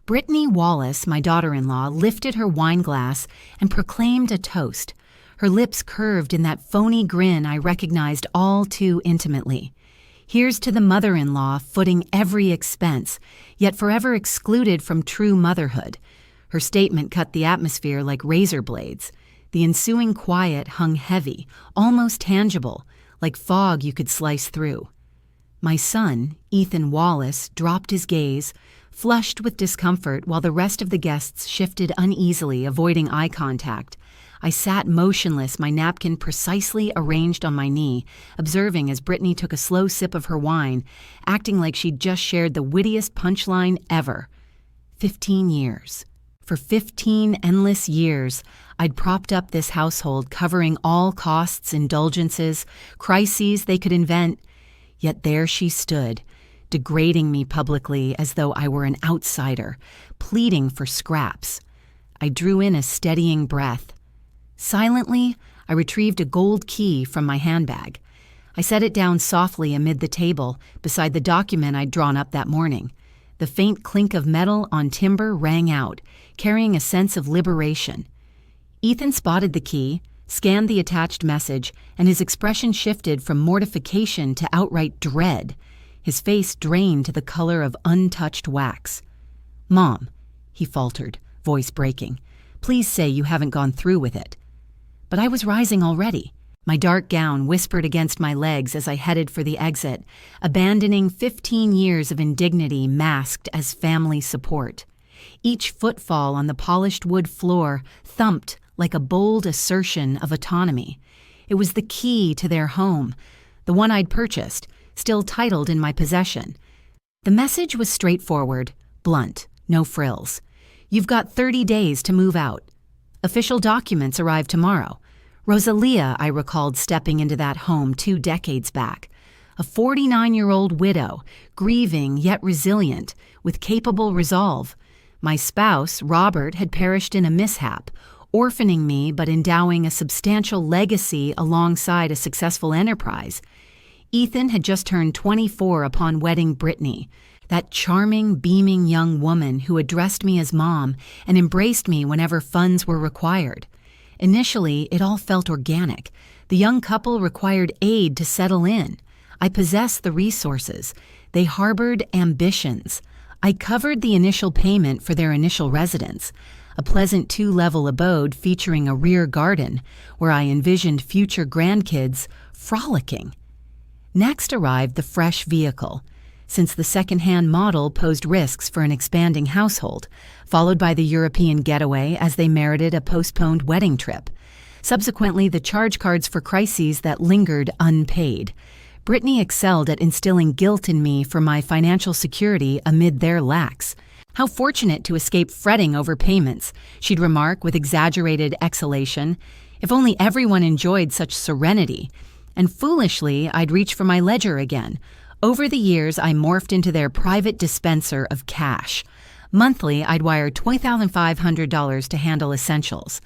Brittany Wallace, my daughter-in-law, lifted her wine glass and proclaimed a toast. Her lips curved in that phony grin I recognized all too intimately. Here's to the mother-in-law footing every expense, yet forever excluded from true motherhood. Her statement cut the atmosphere like razor blades. The ensuing quiet hung heavy, almost tangible, like fog you could slice through. My son, Ethan Wallace, dropped his gaze, flushed with discomfort while the rest of the guests shifted uneasily, avoiding eye contact. I sat motionless, my napkin precisely arranged on my knee, observing as Brittany took a slow sip of her wine, acting like she'd just shared the wittiest punchline ever. 15 years. For 15 endless years, I'd propped up this household, covering all costs, indulgences, crises they could invent. Yet there she stood, degrading me publicly as though I were an outsider, pleading for scraps. I drew in a steadying breath. Silently, I retrieved a gold key from my handbag. I set it down softly amid the table, beside the document I'd drawn up that morning. The faint clink of metal on timber rang out, carrying a sense of liberation. Ethan spotted the key, scanned the attached message, and his expression shifted from mortification to outright dread. His face drained to the color of untouched wax. "Mom," he faltered, voice breaking, "please say you haven't gone through with it." But I was rising already. My dark gown whispered against my legs as I headed for the exit, abandoning 15 years of indignity masked as family support. Each footfall on the polished wood floor thumped like a bold assertion of autonomy. It was the key to their home, the one I'd purchased, still titled in my possession. The message was straightforward, blunt, no frills. "You've got 30 days to move out. Official documents arrive tomorrow." Rosalia, I recalled stepping into that home 2 decades back. A 49-year-old widow, grieving yet resilient, with capable resolve. My spouse, Robert, had perished in a mishap, orphaning me but endowing a substantial legacy alongside a successful enterprise. Ethan had just turned 24 upon wedding Brittany, that charming, beaming young woman who addressed me as mom and embraced me whenever funds were required. Initially, it all felt organic. The young couple required aid to settle in. I possessed the resources. They harbored ambitions. I covered the initial payment for their initial residence, a pleasant 2-level abode featuring a rear garden where I envisioned future grandkids frolicking. Next arrived the fresh vehicle, since the second-hand model posed risks for an expanding household, followed by the European getaway as they merited a postponed wedding trip. Subsequently, the charge cards for crises that lingered unpaid. Brittany excelled at instilling guilt in me for my financial security amid their lacks. "How fortunate to escape fretting over payments," she'd remark with exaggerated exhalation. "If only everyone enjoyed such serenity." And foolishly, I'd reach for my ledger again. Over the years, I morphed into their private dispenser of cash. Monthly, I'd wire $20,500 to handle essentials.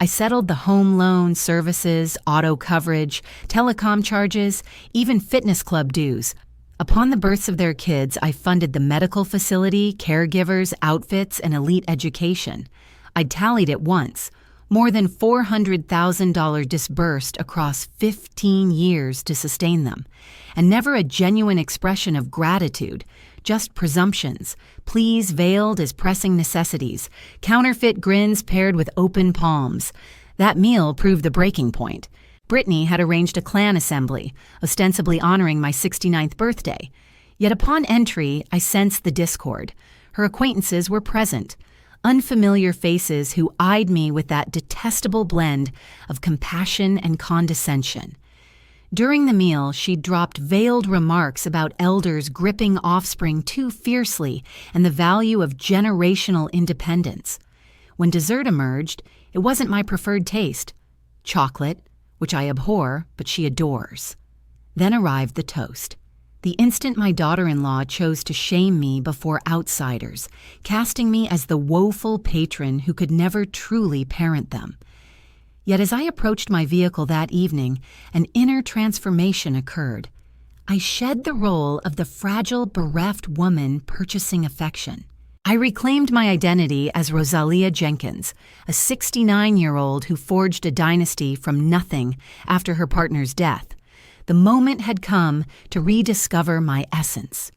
I settled the home loan, services, auto coverage, telecom charges, even fitness club dues. Upon the births of their kids, I funded the medical facility, caregivers, outfits, and elite education. I'd tallied it once. More than $400,000 disbursed across 15 years to sustain them. And never a genuine expression of gratitude, just presumptions, pleas veiled as pressing necessities, counterfeit grins paired with open palms. That meal proved the breaking point. Brittany had arranged a clan assembly, ostensibly honoring my 69th birthday. Yet upon entry, I sensed the discord. Her acquaintances were present. Unfamiliar faces who eyed me with that detestable blend of compassion and condescension. During the meal, she dropped veiled remarks about elders gripping offspring too fiercely and the value of generational independence. When dessert emerged, it wasn't my preferred taste. Chocolate, which I abhor, but she adores. Then arrived the toast. The instant my daughter-in-law chose to shame me before outsiders, casting me as the woeful patron who could never truly parent them. Yet as I approached my vehicle that evening, an inner transformation occurred. I shed the role of the fragile, bereft woman purchasing affection. I reclaimed my identity as Rosalia Jenkins, a 69-year-old who forged a dynasty from nothing after her partner's death. The moment had come to rediscover my essence.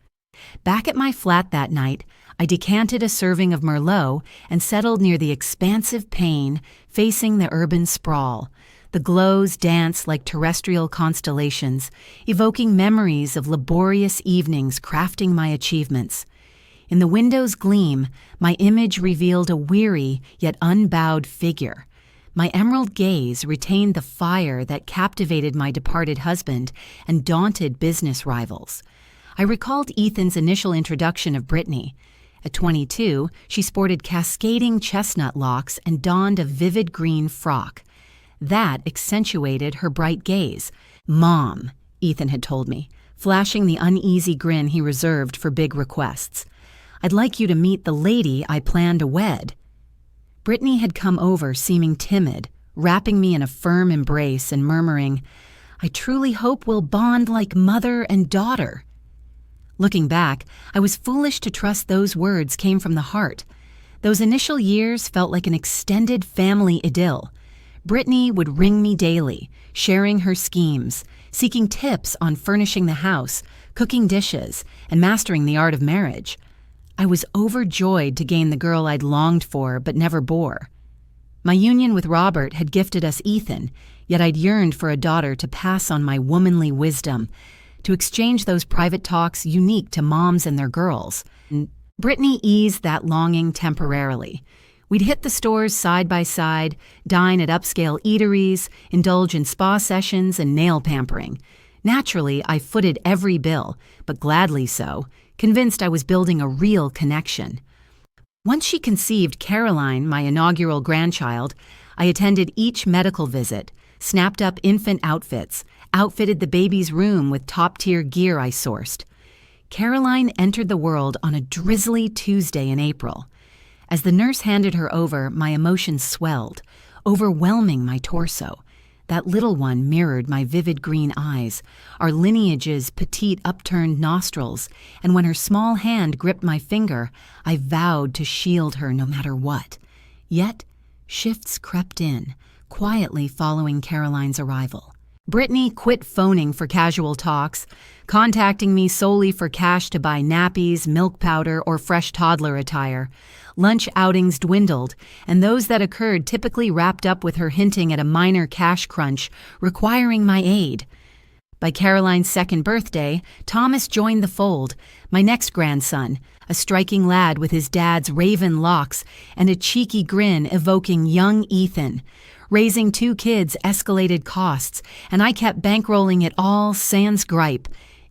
Back at my flat that night, I decanted a serving of Merlot and settled near the expansive pane facing the urban sprawl. The glows danced like terrestrial constellations, evoking memories of laborious evenings crafting my achievements. In the window's gleam, my image revealed a weary yet unbowed figure. My emerald gaze retained the fire that captivated my departed husband and daunted business rivals. I recalled Ethan's initial introduction of Brittany. At 22, she sported cascading chestnut locks and donned a vivid green frock. That accentuated her bright gaze. "Mom," Ethan had told me, flashing the uneasy grin he reserved for big requests. "I'd like you to meet the lady I plan to wed." Brittany had come over seeming timid, wrapping me in a firm embrace and murmuring, "I truly hope we'll bond like mother and daughter." Looking back, I was foolish to trust those words came from the heart. Those initial years felt like an extended family idyll. Brittany would ring me daily, sharing her schemes, seeking tips on furnishing the house, cooking dishes, and mastering the art of marriage. I was overjoyed to gain the girl I'd longed for but never bore. My union with Robert had gifted us Ethan, yet I'd yearned for a daughter to pass on my womanly wisdom, to exchange those private talks unique to moms and their girls. Brittany eased that longing temporarily. We'd hit the stores side by side, dine at upscale eateries, indulge in spa sessions and nail pampering. Naturally, I footed every bill, but gladly so, convinced I was building a real connection. Once she conceived Caroline, my inaugural grandchild, I attended each medical visit, snapped up infant outfits, outfitted the baby's room with top-tier gear I sourced. Caroline entered the world on a drizzly Tuesday in April. As the nurse handed her over, my emotions swelled, overwhelming my torso. That little one mirrored my vivid green eyes, our lineage's petite upturned nostrils, and when her small hand gripped my finger, I vowed to shield her no matter what. Yet, shifts crept in, quietly following Caroline's arrival. Brittany quit phoning for casual talks, contacting me solely for cash to buy nappies, milk powder, or fresh toddler attire. Lunch outings dwindled, and those that occurred typically wrapped up with her hinting at a minor cash crunch, requiring my aid. By Caroline's second birthday, Thomas joined the fold, my next grandson, a striking lad with his dad's raven locks and a cheeky grin evoking young Ethan. Raising two kids escalated costs, and I kept bankrolling it all sans gripe.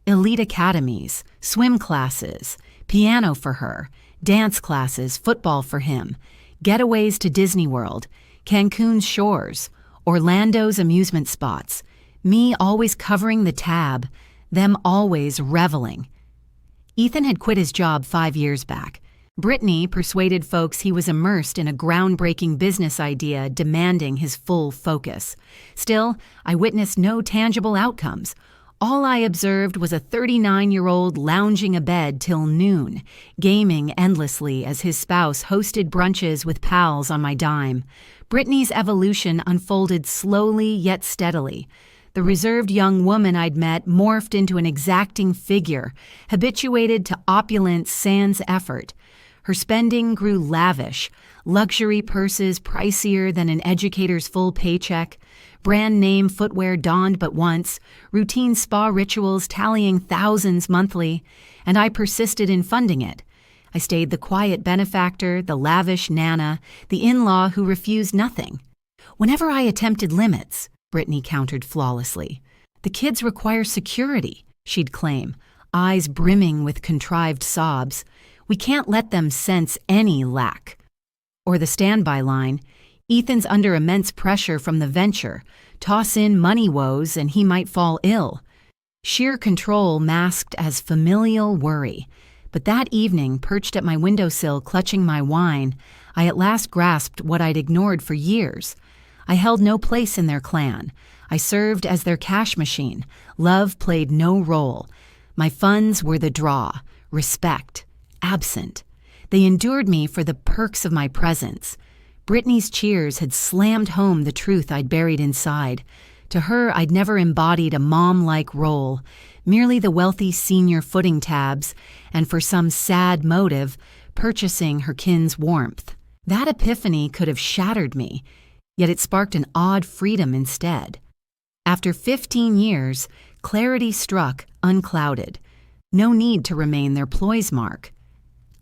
Elite academies, swim classes, piano for her, dance classes, football for him, getaways to Disney World, Cancun's shores, Orlando's amusement spots, me always covering the tab, them always reveling. Ethan had quit his job 5 years back. Brittany persuaded folks he was immersed in a groundbreaking business idea demanding his full focus. Still, I witnessed no tangible outcomes. All I observed was a 39-year-old lounging abed till noon, gaming endlessly as his spouse hosted brunches with pals on my dime. Brittany's evolution unfolded slowly yet steadily. The reserved young woman I'd met morphed into an exacting figure, habituated to opulence sans effort. Her spending grew lavish, luxury purses pricier than an educator's full paycheck, brand-name footwear donned but once, routine spa rituals tallying thousands monthly, and I persisted in funding it. I stayed the quiet benefactor, the lavish nana, the in-law who refused nothing. Whenever I attempted limits, Brittany countered flawlessly. The kids require security, she'd claim, eyes brimming with contrived sobs. We can't let them sense any lack. Or the standby line, Ethan's under immense pressure from the venture. Toss in money woes and he might fall ill. Sheer control masked as familial worry. But that evening, perched at my windowsill clutching my wine, I at last grasped what I'd ignored for years. I held no place in their clan. I served as their cash machine. Love played no role. My funds were the draw. Respect absent. They endured me for the perks of my presence. Brittany's cheers had slammed home the truth I'd buried inside. To her, I'd never embodied a mom-like role, merely the wealthy senior footing tabs, and for some sad motive, purchasing her kin's warmth. That epiphany could have shattered me, yet it sparked an odd freedom instead. After 15 years, clarity struck unclouded. No need to remain their ploy's mark.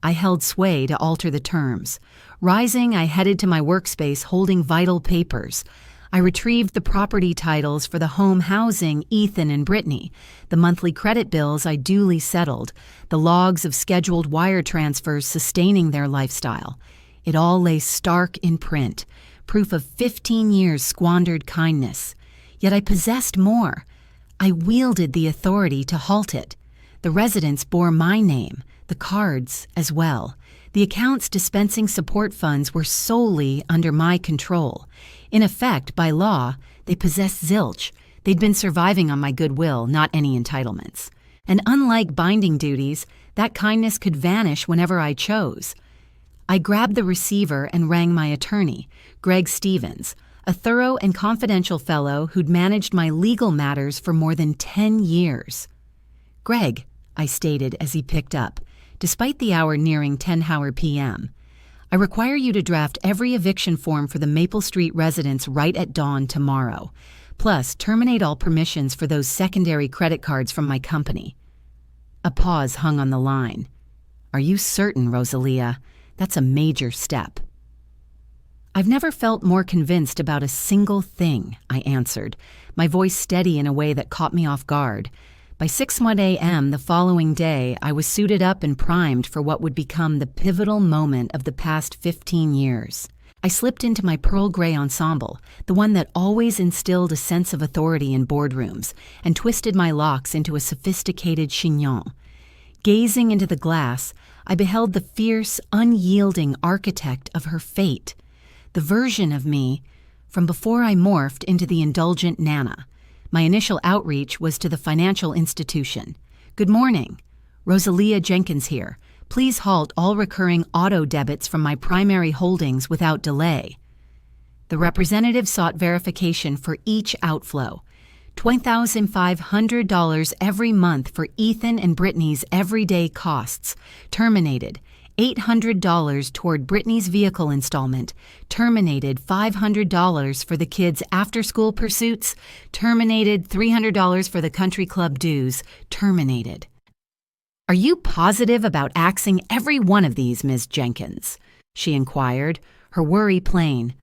I held sway to alter the terms. Rising, I headed to my workspace holding vital papers. I retrieved the property titles for the home housing Ethan and Brittany, the monthly credit bills I duly settled, the logs of scheduled wire transfers sustaining their lifestyle. It all lay stark in print, proof of 15 years squandered kindness. Yet I possessed more. I wielded the authority to halt it. The residence bore my name, the cards as well. The accounts dispensing support funds were solely under my control. In effect, by law, they possessed zilch. They'd been surviving on my goodwill, not any entitlements. And unlike binding duties, that kindness could vanish whenever I chose. I grabbed the receiver and rang my attorney, Greg Stevens, a thorough and confidential fellow who'd managed my legal matters for more than 10 years. "Greg," I stated as he picked up, despite the hour nearing 10:00 p.m., "I require you to draft every eviction form for the Maple Street residence right at dawn tomorrow. Plus, terminate all permissions for those secondary credit cards from my company." A pause hung on the line. "Are you certain, Rosalia? That's a major step." "I've never felt more convinced about a single thing," I answered, my voice steady in a way that caught me off guard. By 6:01 a.m. the following day, I was suited up and primed for what would become the pivotal moment of the past 15 years. I slipped into my pearl gray ensemble, the one that always instilled a sense of authority in boardrooms, and twisted my locks into a sophisticated chignon. Gazing into the glass, I beheld the fierce, unyielding architect of her fate, the version of me from before I morphed into the indulgent Nana. My initial outreach was to the financial institution. "Good morning. Rosalia Jenkins here. Please halt all recurring auto debits from my primary holdings without delay." The representative sought verification for each outflow. $20,500 every month for Ethan and Brittany's everyday costs. Terminated. $800 toward Brittany's vehicle installment. Terminated. $500 for the kids' after-school pursuits. Terminated. $300 for the country club dues. Terminated. "Are you positive about axing every one of these, Ms. Jenkins?" she inquired, her worry plain.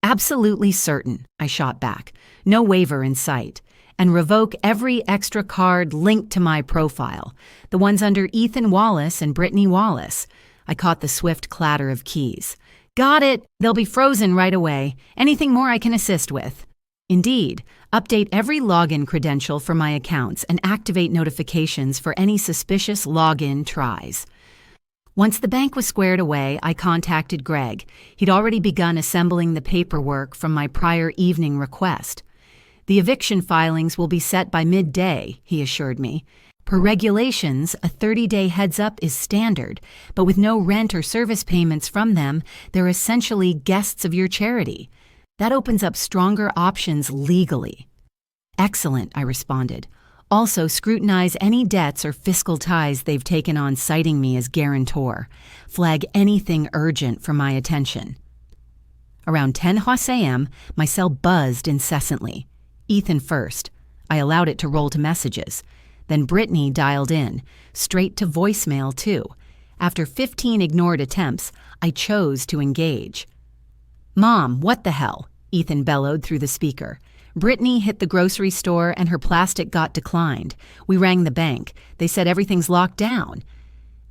"Absolutely certain," I shot back, no waiver in sight. "And revoke every extra card linked to my profile, the ones under Ethan Wallace and Brittany Wallace." I caught the swift clatter of keys. "Got it. They'll be frozen right away. Anything more I can assist with?" "Indeed. Update every login credential for my accounts and activate notifications for any suspicious login tries." Once the bank was squared away, I contacted Greg. He'd already begun assembling the paperwork from my prior evening request. "The eviction filings will be set by midday," he assured me. "Per regulations, a 30-day heads-up is standard, but with no rent or service payments from them, they're essentially guests of your charity. That opens up stronger options legally." "Excellent," I responded. "Also, scrutinize any debts or fiscal ties they've taken on citing me as guarantor. Flag anything urgent for my attention." Around 10:00 a.m., my cell buzzed incessantly. Ethan first. I allowed it to roll to messages. Then Brittany dialed in, straight to voicemail too. After 15 ignored attempts, I chose to engage. "Mom, what the hell?" Ethan bellowed through the speaker. "Brittany hit the grocery store and her plastic got declined. We rang the bank. They said everything's locked down."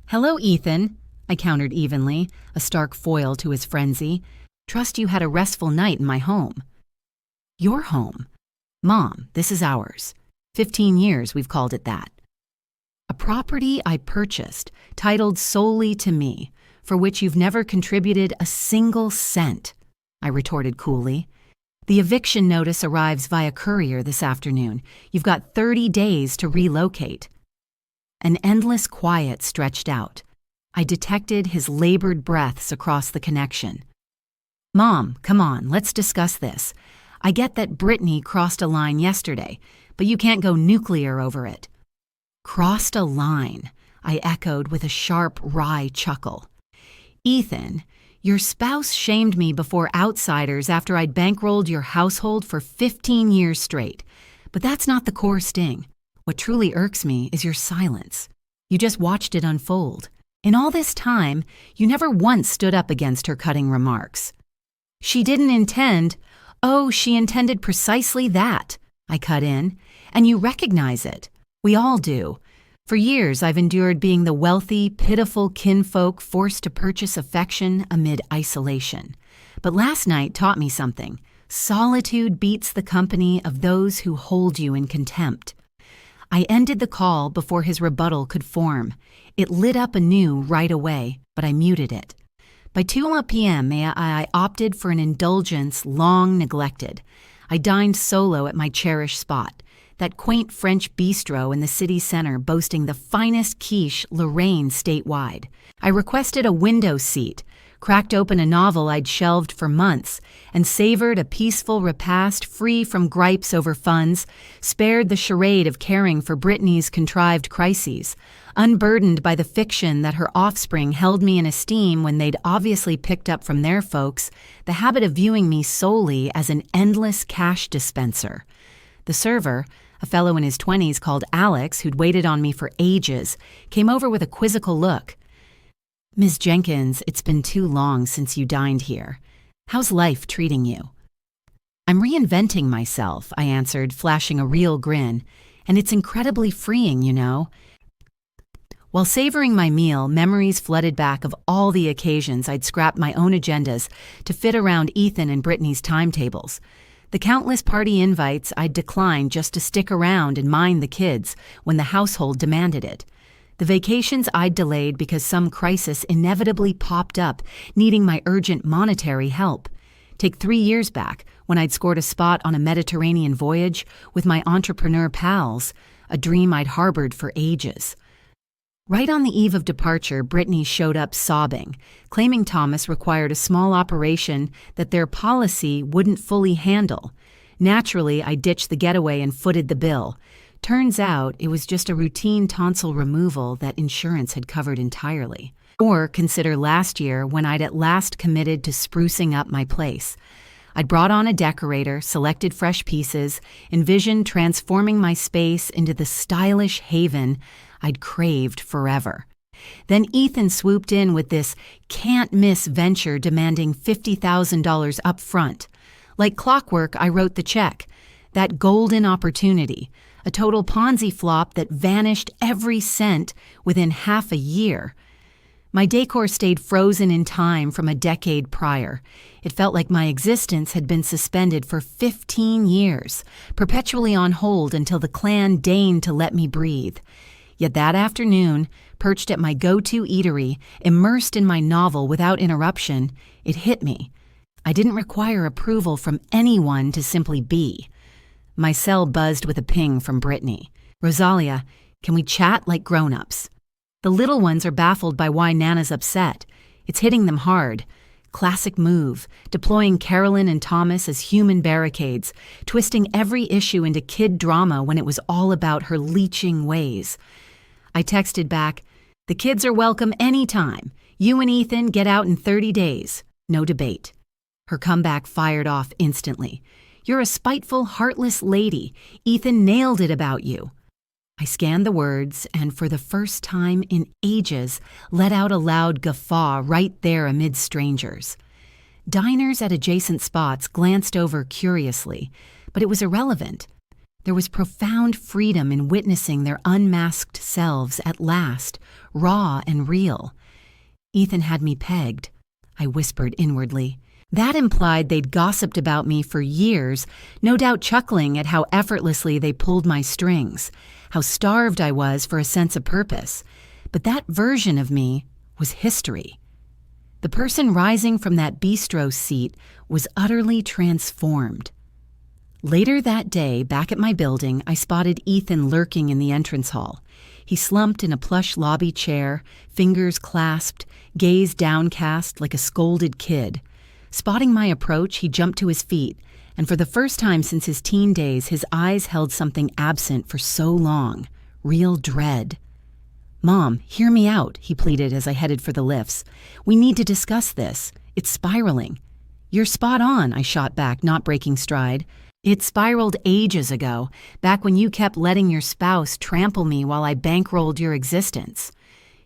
"Hello, Ethan," I countered evenly, a stark foil to his frenzy. "Trust you had a restful night in my home." "Your home?" "Mom, this is ours. 15 years we've called it that." "A property I purchased, titled solely to me, for which you've never contributed a single cent," I retorted coolly. "The eviction notice arrives via courier this afternoon. You've got 30 days to relocate." An endless quiet stretched out. I detected his labored breaths across the connection. "Mom, come on, let's discuss this. I get that Brittany crossed a line yesterday, but you can't go nuclear over it." "Crossed a line," I echoed with a sharp, wry chuckle. "Ethan, your spouse shamed me before outsiders after I'd bankrolled your household for 15 years straight. But that's not the core sting. What truly irks me is your silence. You just watched it unfold. In all this time, you never once stood up against her cutting remarks." "She didn't intend—" "Oh, she intended precisely that," I cut in. "And you recognize it. We all do. For years, I've endured being the wealthy, pitiful kinfolk forced to purchase affection amid isolation. But last night taught me something. Solitude beats the company of those who hold you in contempt." I ended the call before his rebuttal could form. It lit up anew right away, but I muted it. By 2 p.m., I opted for an indulgence long neglected. I dined solo at my cherished spot, that quaint French bistro in the city center boasting the finest quiche Lorraine statewide. I requested a window seat, cracked open a novel I'd shelved for months, and savored a peaceful repast free from gripes over funds, spared the charade of caring for Brittany's contrived crises, unburdened by the fiction that her offspring held me in esteem when they'd obviously picked up from their folks the habit of viewing me solely as an endless cash dispenser. The server, a fellow in his 20s called Alex, who'd waited on me for ages, came over with a quizzical look. "Ms. Jenkins, it's been too long since you dined here. How's life treating you?" "I'm reinventing myself," I answered, flashing a real grin. "And it's incredibly freeing, you know." While savoring my meal, memories flooded back of all the occasions I'd scrapped my own agendas to fit around Ethan and Brittany's timetables. The countless party invites I'd declined just to stick around and mind the kids when the household demanded it. The vacations I'd delayed because some crisis inevitably popped up, needing my urgent monetary help. Take 3 years back, when I'd scored a spot on a Mediterranean voyage with my entrepreneur pals, a dream I'd harbored for ages. Right on the eve of departure, Brittany showed up sobbing, claiming Thomas required a small operation that their policy wouldn't fully handle. Naturally, I ditched the getaway and footed the bill. Turns out it was just a routine tonsil removal that insurance had covered entirely. Or consider last year when I'd at last committed to sprucing up my place. I'd brought on a decorator, selected fresh pieces, envisioned transforming my space into the stylish haven I'd craved forever. Then Ethan swooped in with this can't-miss venture demanding $50,000 up front. Like clockwork, I wrote the check. That golden opportunity, a total Ponzi flop that vanished every cent within half a year. My decor stayed frozen in time from a decade prior. It felt like my existence had been suspended for 15 years, perpetually on hold until the clan deigned to let me breathe. Yet that afternoon, perched at my go-to eatery, immersed in my novel without interruption, it hit me. I didn't require approval from anyone to simply be. My cell buzzed with a ping from Brittany. "Rosalia, can we chat like grown-ups?" The little ones are baffled by why Nana's upset. It's hitting them hard. Classic move, deploying Carolyn and Thomas as human barricades, twisting every issue into kid drama when it was all about her leeching ways. I texted back, "The kids are welcome anytime. You and Ethan get out in 30 days. No debate." Her comeback fired off instantly. "You're a spiteful, heartless lady. Ethan nailed it about you." I scanned the words and, for the first time in ages, let out a loud guffaw right there amid strangers. Diners at adjacent spots glanced over curiously, but it was irrelevant. There was profound freedom in witnessing their unmasked selves at last, raw and real. Ethan had me pegged, I whispered inwardly. That implied they'd gossiped about me for years, no doubt chuckling at how effortlessly they pulled my strings, how starved I was for a sense of purpose. But that version of me was history. The person rising from that bistro seat was utterly transformed. Later that day, back at my building, I spotted Ethan lurking in the entrance hall. He slumped in a plush lobby chair, fingers clasped, gaze downcast like a scolded kid. Spotting my approach, he jumped to his feet, and for the first time since his teen days, his eyes held something absent for so long, real dread. "Mom, hear me out," he pleaded as I headed for the lifts. "We need to discuss this. It's spiraling." "You're spot on," I shot back, not breaking stride. "It spiraled ages ago, back when you kept letting your spouse trample me while I bankrolled your existence."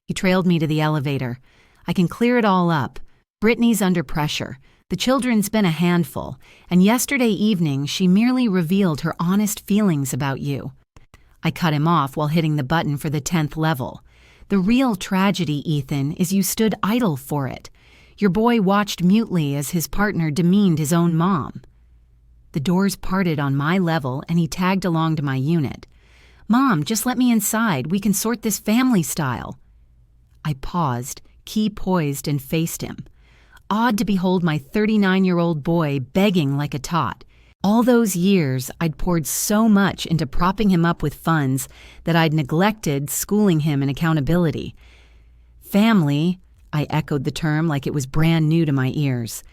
He trailed me to the elevator. "I can clear it all up. Brittany's under pressure. The children's been a handful, and yesterday evening she merely revealed her honest feelings about you." I cut him off while hitting the button for the 10th level. "The real tragedy, Ethan, is you stood idle for it. Your boy watched mutely as his partner demeaned his own mom." The doors parted on my level and he tagged along to my unit. "Mom, just let me inside. We can sort this family style." I paused, key poised, and faced him. Odd to behold my 39-year-old boy begging like a tot. All those years, I'd poured so much into propping him up with funds that I'd neglected schooling him in accountability. "Family," I echoed the term like it was brand new to my ears.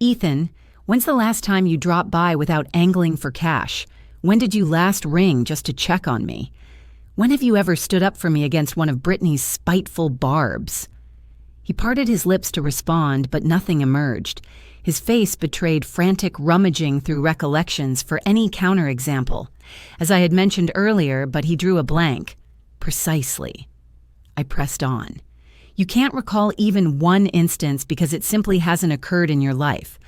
"Ethan, when's the last time you dropped by without angling for cash? When did you last ring just to check on me? When have you ever stood up for me against one of Brittany's spiteful barbs?" He parted his lips to respond, but nothing emerged. His face betrayed frantic rummaging through recollections for any counterexample. As I had mentioned earlier, but he drew a blank. "Precisely." I pressed on. "You can't recall even one instance because it simply hasn't occurred in your life.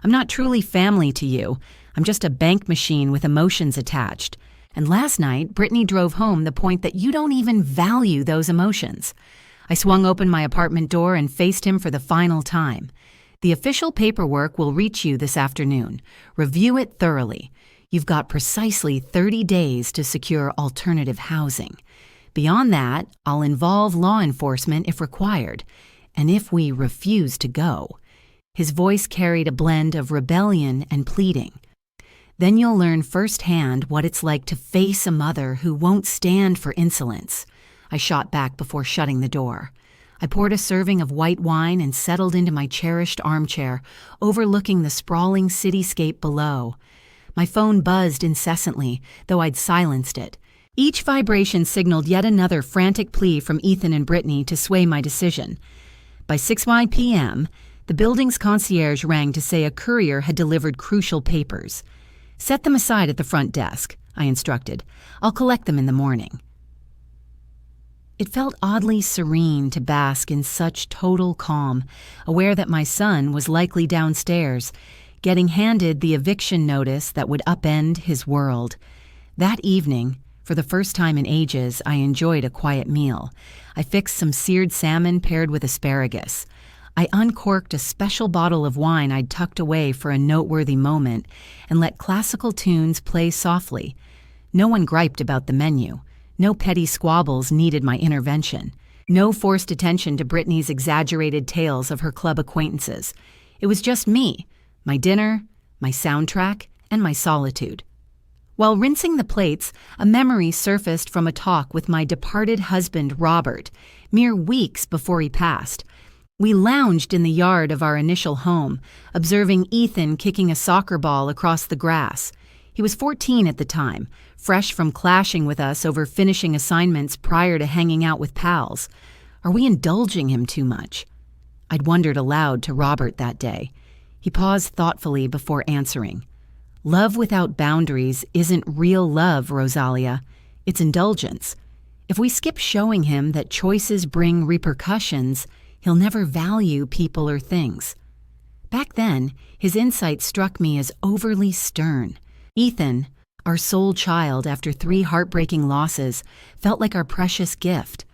I'm not truly family to you. I'm just a bank machine with emotions attached. And last night, Brittany drove home the point that you don't even value those emotions." I swung open my apartment door and faced him for the final time. "The official paperwork will reach you this afternoon. Review it thoroughly. You've got precisely 30 days to secure alternative housing. Beyond that, I'll involve law enforcement if required, and if we refuse to go." His voice carried a blend of rebellion and pleading. "Then you'll learn firsthand what it's like to face a mother who won't stand for insolence." I shot back before shutting the door. I poured a serving of white wine and settled into my cherished armchair, overlooking the sprawling cityscape below. My phone buzzed incessantly, though I'd silenced it. Each vibration signaled yet another frantic plea from Ethan and Brittany to sway my decision. By 6 p.m., the building's concierge rang to say a courier had delivered crucial papers. "Set them aside at the front desk," I instructed. "I'll collect them in the morning." It felt oddly serene to bask in such total calm, aware that my son was likely downstairs, getting handed the eviction notice that would upend his world. That evening, for the first time in ages, I enjoyed a quiet meal. I fixed some seared salmon paired with asparagus. I uncorked a special bottle of wine I'd tucked away for a noteworthy moment and let classical tunes play softly. No one griped about the menu. No petty squabbles needed my intervention. No forced attention to Brittany's exaggerated tales of her club acquaintances. It was just me, my dinner, my soundtrack, and my solitude. While rinsing the plates, a memory surfaced from a talk with my departed husband, Robert, mere weeks before he passed. We lounged in the yard of our initial home, observing Ethan kicking a soccer ball across the grass. He was 14 at the time, fresh from clashing with us over finishing assignments prior to hanging out with pals. Are we indulging him too much? I'd wondered aloud to Robert that day. He paused thoughtfully before answering. "Love without boundaries isn't real love, Rosalia. It's indulgence. If we skip showing him that choices bring repercussions, he'll never value people or things." Back then, his insight struck me as overly stern. Ethan, our sole child after 3 heartbreaking losses, felt like our precious gift.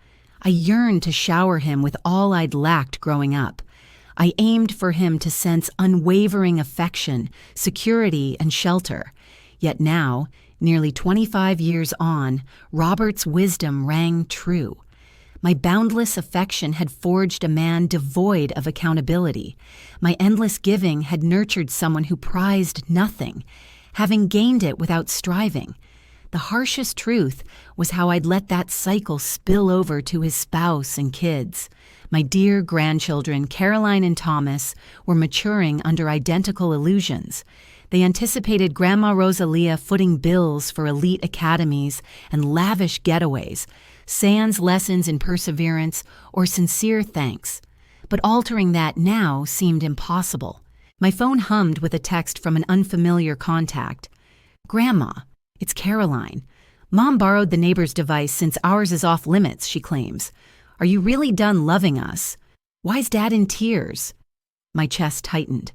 I yearned to shower him with all I'd lacked growing up. I aimed for him to sense unwavering affection, security, and shelter. Yet now, nearly 25 years on, Robert's wisdom rang true. My boundless affection had forged a man devoid of accountability. My endless giving had nurtured someone who prized nothing, having gained it without striving. The harshest truth was how I'd let that cycle spill over to his spouse and kids. My dear grandchildren, Caroline and Thomas, were maturing under identical illusions. They anticipated Grandma Rosalia footing bills for elite academies and lavish getaways, sans lessons in perseverance or sincere thanks. But altering that now seemed impossible. My phone hummed with a text from an unfamiliar contact. "Grandma, it's Caroline. Mom borrowed the neighbor's device since ours is off limits," she claims. "Are you really done loving us? Why's Dad in tears?" My chest tightened.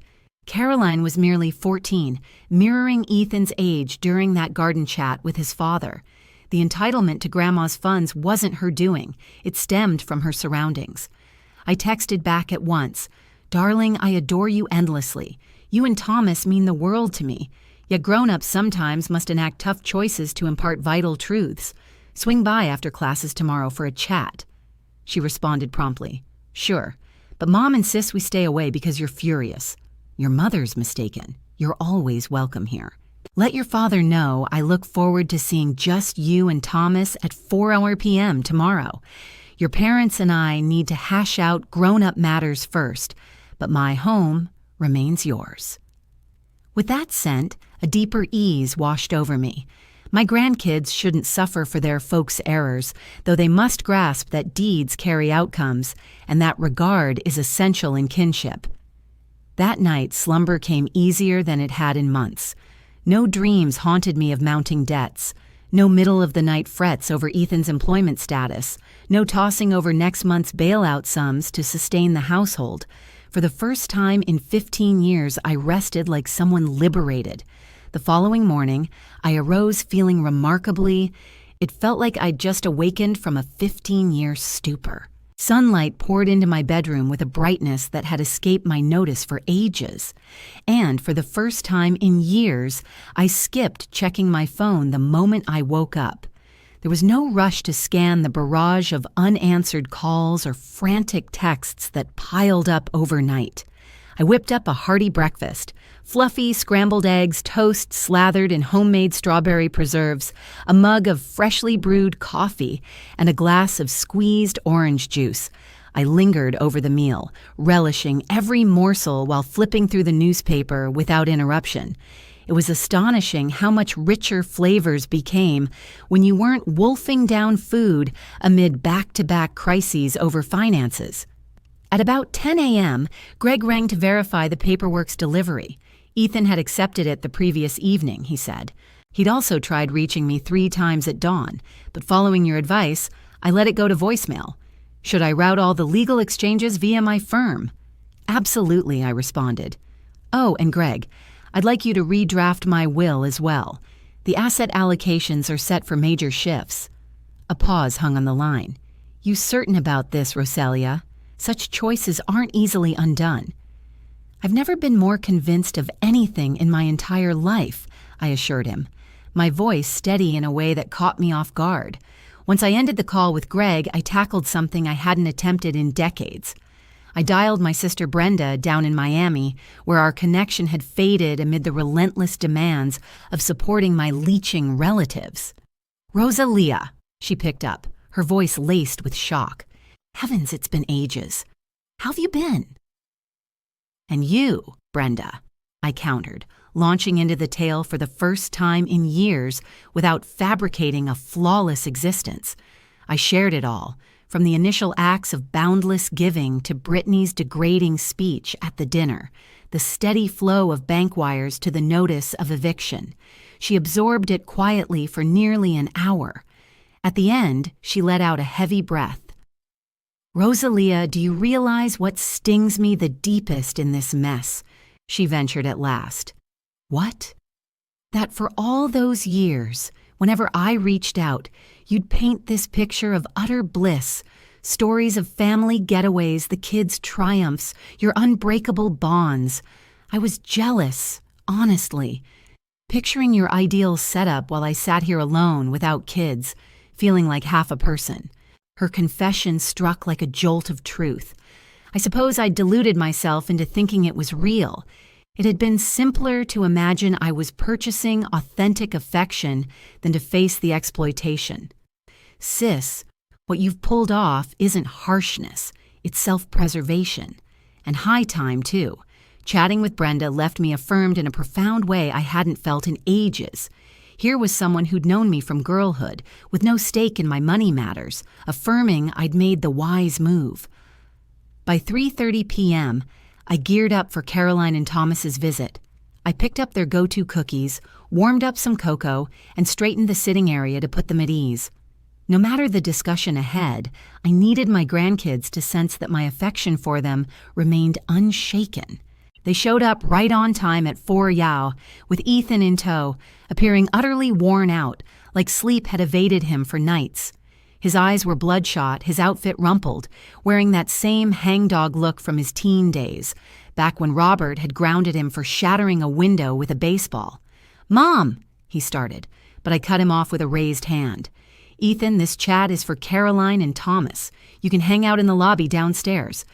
Caroline was merely 14, mirroring Ethan's age during that garden chat with his father. The entitlement to Grandma's funds wasn't her doing. It stemmed from her surroundings. I texted back at once, "Darling, I adore you endlessly. You and Thomas mean the world to me. Yet grown-ups sometimes must enact tough choices to impart vital truths. Swing by after classes tomorrow for a chat." She responded promptly, "Sure, but Mom insists we stay away because you're furious." "Your mother's mistaken. You're always welcome here. Let your father know I look forward to seeing just you and Thomas at 4 p.m. tomorrow. Your parents and I need to hash out grown-up matters first, but my home remains yours." With that sent, a deeper ease washed over me. My grandkids shouldn't suffer for their folks' errors, though they must grasp that deeds carry outcomes, and that regard is essential in kinship. That night, slumber came easier than it had in months. No dreams haunted me of mounting debts. No middle-of-the-night frets over Ethan's employment status. No tossing over next month's bailout sums to sustain the household. For the first time in 15 years, I rested like someone liberated. The following morning, I arose feeling remarkably. It felt like I'd just awakened from a 15-year stupor. Sunlight poured into my bedroom with a brightness that had escaped my notice for ages. And for the first time in years, I skipped checking my phone the moment I woke up. There was no rush to scan the barrage of unanswered calls or frantic texts that piled up overnight. I whipped up a hearty breakfast. Fluffy scrambled eggs, toast slathered in homemade strawberry preserves, a mug of freshly brewed coffee, and a glass of squeezed orange juice. I lingered over the meal, relishing every morsel while flipping through the newspaper without interruption. It was astonishing how much richer flavors became when you weren't wolfing down food amid back-to-back crises over finances. At about 10 a.m., Greg rang to verify the paperwork's delivery. Ethan had accepted it the previous evening, he said. He'd also tried reaching me 3 times at dawn, but following your advice, I let it go to voicemail. Should I route all the legal exchanges via my firm? Absolutely, I responded. Oh, and Greg, I'd like you to redraft my will as well. The asset allocations are set for major shifts. A pause hung on the line. You certain about this, Rosalia? Such choices aren't easily undone. I've never been more convinced of anything in my entire life, I assured him, my voice steady in a way that caught me off guard. Once I ended the call with Greg, I tackled something I hadn't attempted in decades. I dialed my sister Brenda down in Miami, where our connection had faded amid the relentless demands of supporting my leeching relatives. "Rosalia," she picked up, her voice laced with shock. "Heavens, it's been ages. How have you been?" "And you, Brenda," I countered, launching into the tale for the first time in years without fabricating a flawless existence. I shared it all, from the initial acts of boundless giving to Brittany's degrading speech at the dinner, the steady flow of bank wires to the notice of eviction. She absorbed it quietly for nearly an hour. At the end, she let out a heavy breath. "Rosalia, do you realize what stings me the deepest in this mess?" she ventured at last. "What?" "That for all those years, whenever I reached out, you'd paint this picture of utter bliss, stories of family getaways, the kids' triumphs, your unbreakable bonds. I was jealous, honestly, picturing your ideal setup while I sat here alone without kids, feeling like half a person." Her confession struck like a jolt of truth. I suppose I deluded myself into thinking it was real. It had been simpler to imagine I was purchasing authentic affection than to face the exploitation. Sis, what you've pulled off isn't harshness, it's self-preservation. And high time, too. Chatting with Brenda left me affirmed in a profound way I hadn't felt in ages. Here was someone who'd known me from girlhood, with no stake in my money matters, affirming I'd made the wise move. By 3:30 p.m., I geared up for Caroline and Thomas's visit. I picked up their go-to cookies, warmed up some cocoa, and straightened the sitting area to put them at ease. No matter the discussion ahead, I needed my grandkids to sense that my affection for them remained unshaken. They showed up right on time at 4 Yao, with Ethan in tow, appearing utterly worn out, like sleep had evaded him for nights. His eyes were bloodshot, his outfit rumpled, wearing that same hangdog look from his teen days, back when Robert had grounded him for shattering a window with a baseball. "Mom," he started, but I cut him off with a raised hand. "Ethan, this chat is for Caroline and Thomas. You can hang out in the lobby downstairs.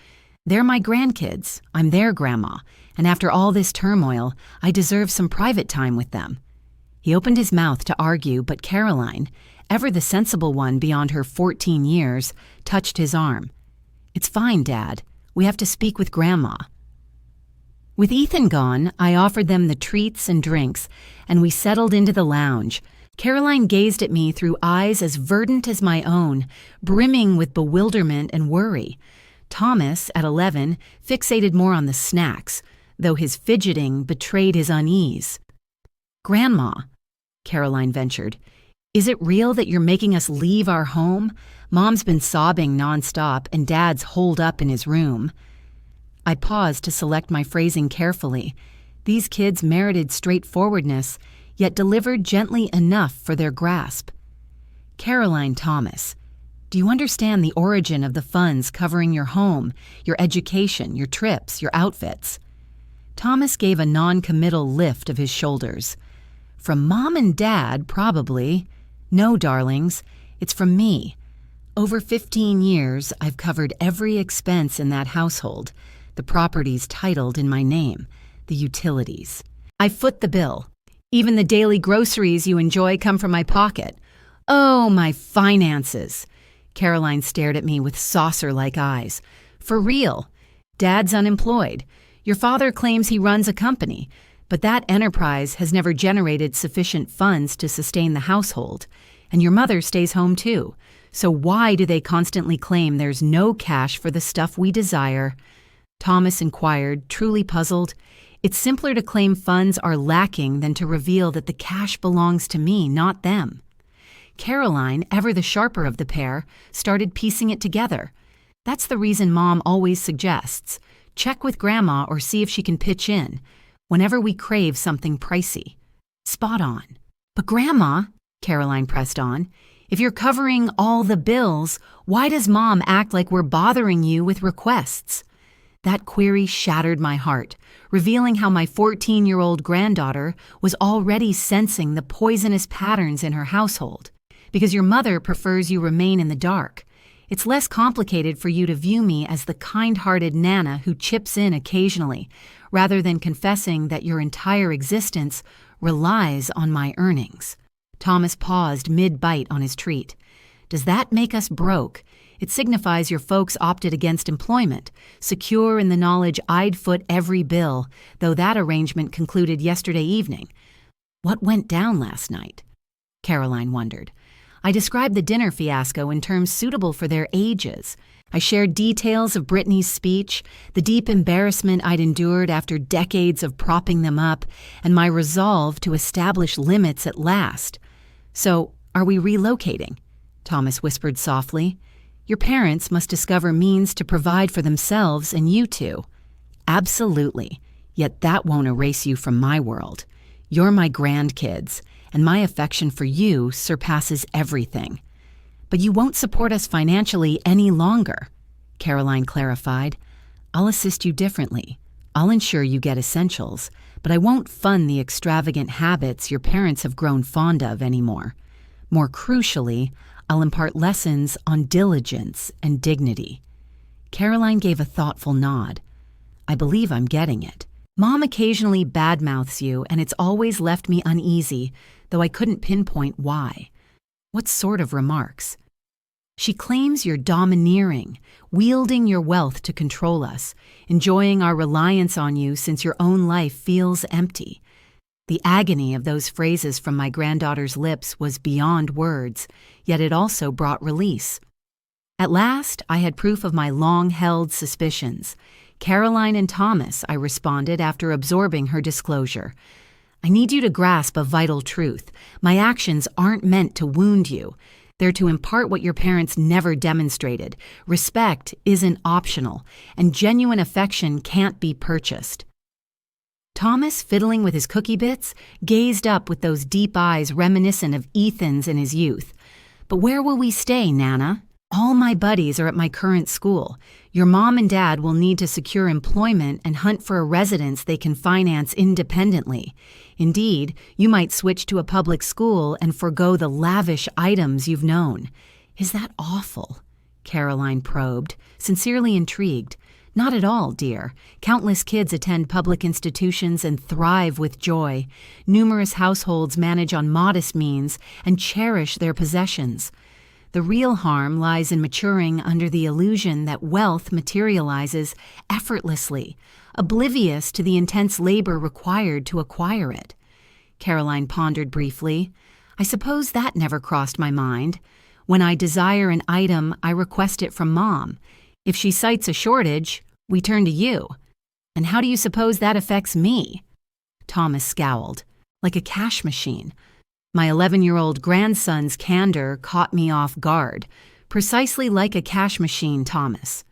They're my grandkids. I'm their grandma, and after all this turmoil, I deserve some private time with them." He opened his mouth to argue, but Caroline, ever the sensible one beyond her 14 years, touched his arm. "It's fine, Dad. We have to speak with Grandma." With Ethan gone, I offered them the treats and drinks, and we settled into the lounge. Caroline gazed at me through eyes as verdant as my own, brimming with bewilderment and worry. Thomas, at 11, fixated more on the snacks, though his fidgeting betrayed his unease. "Grandma," Caroline ventured, "is it real that you're making us leave our home? Mom's been sobbing nonstop, and Dad's holed up in his room." I paused to select my phrasing carefully. These kids merited straightforwardness, yet delivered gently enough for their grasp. "Caroline Thomas, do you understand the origin of the funds covering your home, your education, your trips, your outfits?" Thomas gave a non-committal lift of his shoulders. "From Mom and Dad, probably. No, darlings, it's from me. Over 15 years, I've covered every expense in that household, the properties titled in my name, the utilities. I foot the bill. Even the daily groceries you enjoy come from my pocket. Oh, my finances." Caroline stared at me with saucer-like eyes. "For real. Dad's unemployed. Your father claims he runs a company, but that enterprise has never generated sufficient funds to sustain the household. And your mother stays home too. So why do they constantly claim there's no cash for the stuff we desire?" Thomas inquired, truly puzzled. "It's simpler to claim funds are lacking than to reveal that the cash belongs to me, not them." Caroline, ever the sharper of the pair, started piecing it together. "That's the reason Mom always suggests. Check with Grandma or see if she can pitch in, whenever we crave something pricey." Spot on. "But Grandma," Caroline pressed on, "if you're covering all the bills, why does Mom act like we're bothering you with requests?" That query shattered my heart, revealing how my 14-year-old granddaughter was already sensing the poisonous patterns in her household. "Because your mother prefers you remain in the dark. It's less complicated for you to view me as the kind-hearted Nana who chips in occasionally, rather than confessing that your entire existence relies on my earnings." Thomas paused mid-bite on his treat. "Does that make us broke? It signifies your folks opted against employment, secure in the knowledge I'd foot every bill, though that arrangement concluded yesterday evening. What went down last night?" Caroline wondered. I described the dinner fiasco in terms suitable for their ages. I shared details of Brittany's speech, the deep embarrassment I'd endured after decades of propping them up, and my resolve to establish limits at last. "So, are we relocating?" Thomas whispered softly. "Your parents must discover means to provide for themselves and you two." "Absolutely. Yet that won't erase you from my world. You're my grandkids, and my affection for you surpasses everything." "But you won't support us financially any longer," Caroline clarified. "I'll assist you differently. I'll ensure you get essentials, but I won't fund the extravagant habits your parents have grown fond of anymore. More crucially, I'll impart lessons on diligence and dignity." Caroline gave a thoughtful nod. "I believe I'm getting it. Mom occasionally badmouths you, and it's always left me uneasy, though I couldn't pinpoint why. What sort of remarks? She claims you're domineering, wielding your wealth to control us, enjoying our reliance on you since your own life feels empty. The agony of those phrases from my granddaughter's lips was beyond words, yet it also brought release. At last, I had proof of my long-held suspicions. Caroline and Thomas, I responded after absorbing her disclosure. I need you to grasp a vital truth. My actions aren't meant to wound you. They're to impart what your parents never demonstrated. Respect isn't optional, and genuine affection can't be purchased. Thomas, fiddling with his cookie bits, gazed up with those deep eyes reminiscent of Ethan's in his youth. But where will we stay, Nana? All my buddies are at my current school. Your mom and dad will need to secure employment and hunt for a residence they can finance independently. Indeed, you might switch to a public school and forgo the lavish items you've known. Is that awful? Caroline probed, sincerely intrigued. Not at all, dear. Countless kids attend public institutions and thrive with joy. Numerous households manage on modest means and cherish their possessions. The real harm lies in maturing under the illusion that wealth materializes effortlessly, oblivious to the intense labor required to acquire it. Caroline pondered briefly. I suppose that never crossed my mind. When I desire an item, I request it from Mom. If she cites a shortage, we turn to you. And how do you suppose that affects me? Thomas scowled. Like a cash machine. My 11-year-old grandson's candor caught me off guard. Precisely like a cash machine, Thomas.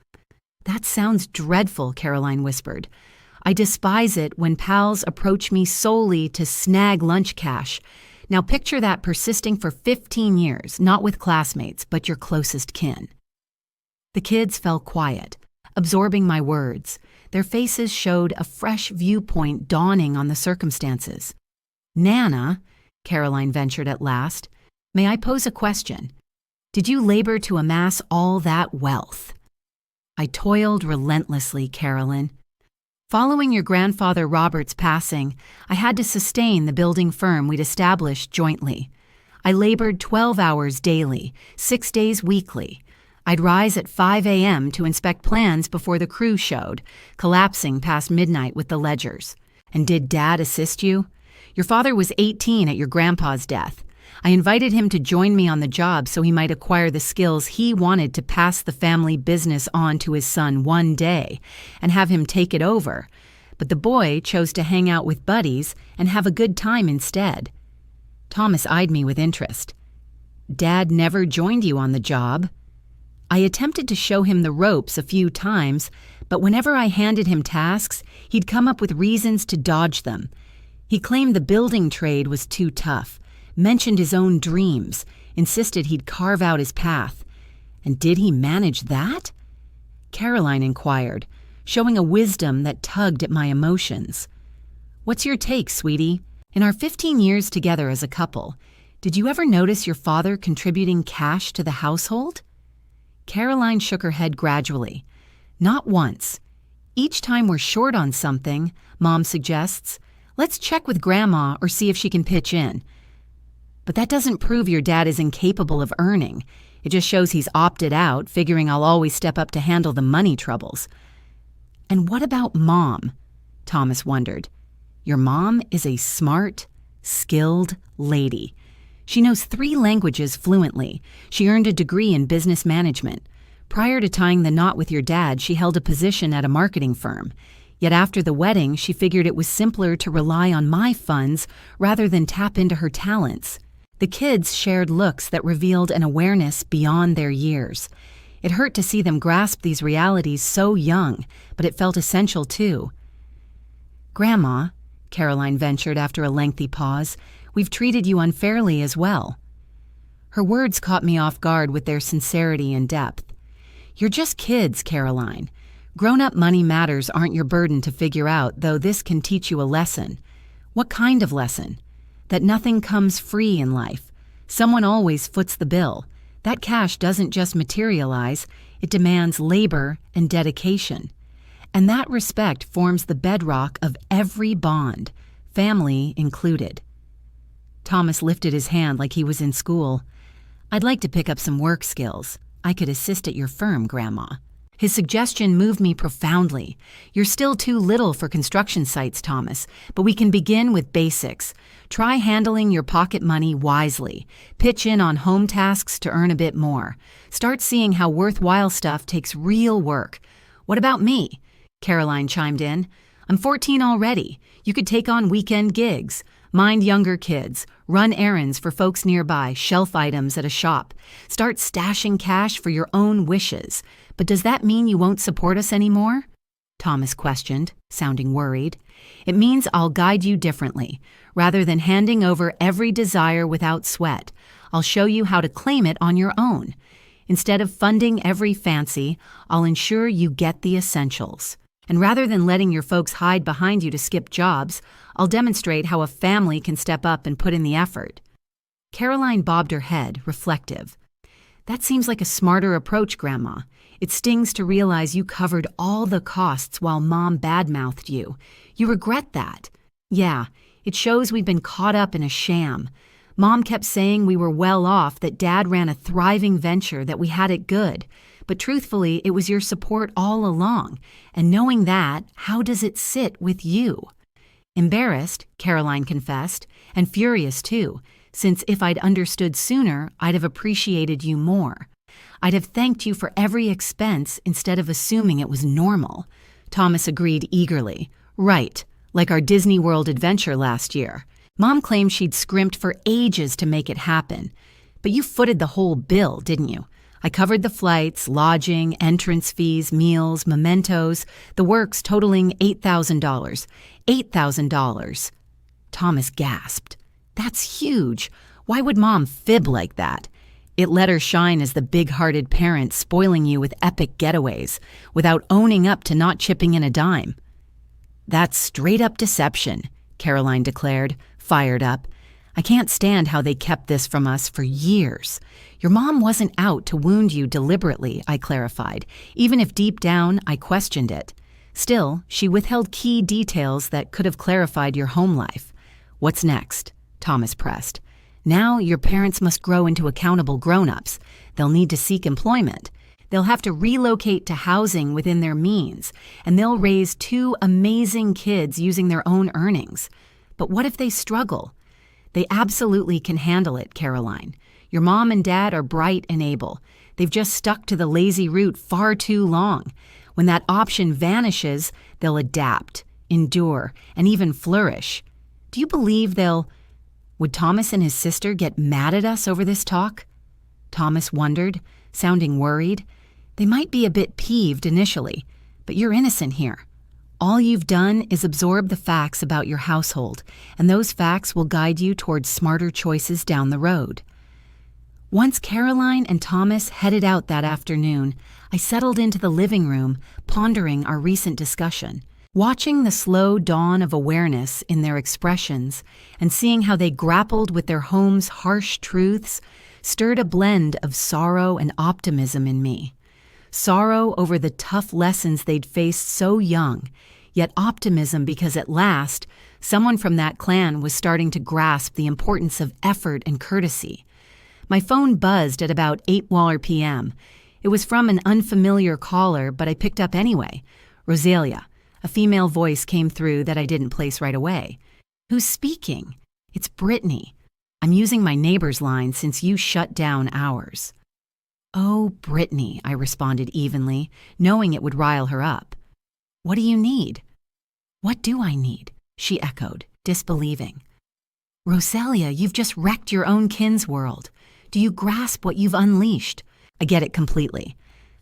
That sounds dreadful, Caroline whispered. I despise it when pals approach me solely to snag lunch cash. Now picture that persisting for 15 years, not with classmates, but your closest kin. The kids fell quiet, absorbing my words. Their faces showed a fresh viewpoint dawning on the circumstances. Nana, Caroline ventured at last, may I pose a question? Did you labor to amass all that wealth? I toiled relentlessly, Carolyn. Following your grandfather Robert's passing, I had to sustain the building firm we'd established jointly. I labored 12 hours daily, 6 days weekly. I'd rise at 5 a.m. to inspect plans before the crew showed, collapsing past midnight with the ledgers. And did Dad assist you? Your father was 18 at your grandpa's death. I invited him to join me on the job so he might acquire the skills he wanted to pass the family business on to his son one day and have him take it over. But the boy chose to hang out with buddies and have a good time instead. Thomas eyed me with interest. Dad never joined you on the job. I attempted to show him the ropes a few times, but whenever I handed him tasks, he'd come up with reasons to dodge them. He claimed the building trade was too tough, mentioned his own dreams, insisted he'd carve out his path. And did he manage that? Caroline inquired, showing a wisdom that tugged at my emotions. What's your take, sweetie? In our 15 years together as a couple, did you ever notice your father contributing cash to the household? Caroline shook her head gradually. Not once. Each time we're short on something, Mom suggests, let's check with Grandma or see if she can pitch in. But that doesn't prove your dad is incapable of earning. It just shows he's opted out, figuring I'll always step up to handle the money troubles. And what about Mom? Thomas wondered. Your mom is a smart, skilled lady. She knows 3 languages fluently. She earned a degree in business management. Prior to tying the knot with your dad, she held a position at a marketing firm. Yet after the wedding, she figured it was simpler to rely on my funds rather than tap into her talents. The kids shared looks that revealed an awareness beyond their years. It hurt to see them grasp these realities so young, but it felt essential too. Grandma, Caroline ventured after a lengthy pause, we've treated you unfairly as well. Her words caught me off guard with their sincerity and depth. You're just kids, Caroline. Grown-up money matters aren't your burden to figure out, though this can teach you a lesson. What kind of lesson? That nothing comes free in life. Someone always foots the bill. That cash doesn't just materialize, it demands labor and dedication. And that respect forms the bedrock of every bond, family included. Thomas lifted his hand like he was in school. "I'd like to pick up some work skills. I could assist at your firm, Grandma." His suggestion moved me profoundly. "You're still too little for construction sites, Thomas, but we can begin with basics. Try handling your pocket money wisely. Pitch in on home tasks to earn a bit more. Start seeing how worthwhile stuff takes real work." "What about me?" Caroline chimed in. "I'm 14 already. You could take on weekend gigs. Mind younger kids. Run errands for folks nearby. Shelf items at a shop. Start stashing cash for your own wishes. But does that mean you won't support us anymore?" Thomas questioned, sounding worried. "It means I'll guide you differently. Rather than handing over every desire without sweat, I'll show you how to claim it on your own. Instead of funding every fancy, I'll ensure you get the essentials. And rather than letting your folks hide behind you to skip jobs, I'll demonstrate how a family can step up and put in the effort." Caroline bobbed her head, reflective. "That seems like a smarter approach, Grandma. It stings to realize you covered all the costs while Mom badmouthed you. You regret that." "Yeah, it shows we've been caught up in a sham. Mom kept saying we were well off, that Dad ran a thriving venture, that we had it good. But truthfully, it was your support all along. And knowing that, how does it sit with you?" "Embarrassed," Caroline confessed, "and furious too, since if I'd understood sooner, I'd have appreciated you more. I'd have thanked you for every expense instead of assuming it was normal." Thomas agreed eagerly. "Right, like our Disney World adventure last year. Mom claimed she'd scrimped for ages to make it happen. But you footed the whole bill, didn't you? I covered the flights, lodging, entrance fees, meals, mementos, the works totaling $8,000. $8,000. Thomas gasped. "That's huge. Why would Mom fib like that?" "It let her shine as the big-hearted parent spoiling you with epic getaways, without owning up to not chipping in a dime." "That's straight-up deception," Caroline declared, fired up. "I can't stand how they kept this from us for years. Your mom wasn't out to wound you deliberately," I clarified, even if deep down I questioned it. Still, she withheld key details that could have clarified your home life. "What's next?" Thomas pressed. "Now your parents must grow into accountable grown-ups. They'll need to seek employment. They'll have to relocate to housing within their means, and they'll raise 2 amazing kids using their own earnings. But what if they struggle?" "They absolutely can handle it, Caroline. Your mom and dad are bright and able. They've just stuck to the lazy route far too long. When that option vanishes, they'll adapt, endure, and even flourish. Do you believe they'll—" Would Thomas and his sister get mad at us over this talk? Thomas wondered, sounding worried. "They might be a bit peeved initially, but you're innocent here. All you've done is absorb the facts about your household, and those facts will guide you towards smarter choices down the road." Once Caroline and Thomas headed out that afternoon, I settled into the living room, pondering our recent discussion. Watching the slow dawn of awareness in their expressions and seeing how they grappled with their home's harsh truths stirred a blend of sorrow and optimism in me. Sorrow over the tough lessons they'd faced so young, yet optimism because at last, someone from that clan was starting to grasp the importance of effort and courtesy. My phone buzzed at about 8:00 p.m. It was from an unfamiliar caller, but I picked up anyway. Rosalia. A female voice came through that I didn't place right away. "Who's speaking?" "It's Brittany. I'm using my neighbor's line since you shut down ours." "Oh, Brittany," I responded evenly, knowing it would rile her up. "What do you need?" "What do I need?" she echoed, disbelieving. "Rosalia, you've just wrecked your own kin's world. Do you grasp what you've unleashed?" "I get it completely.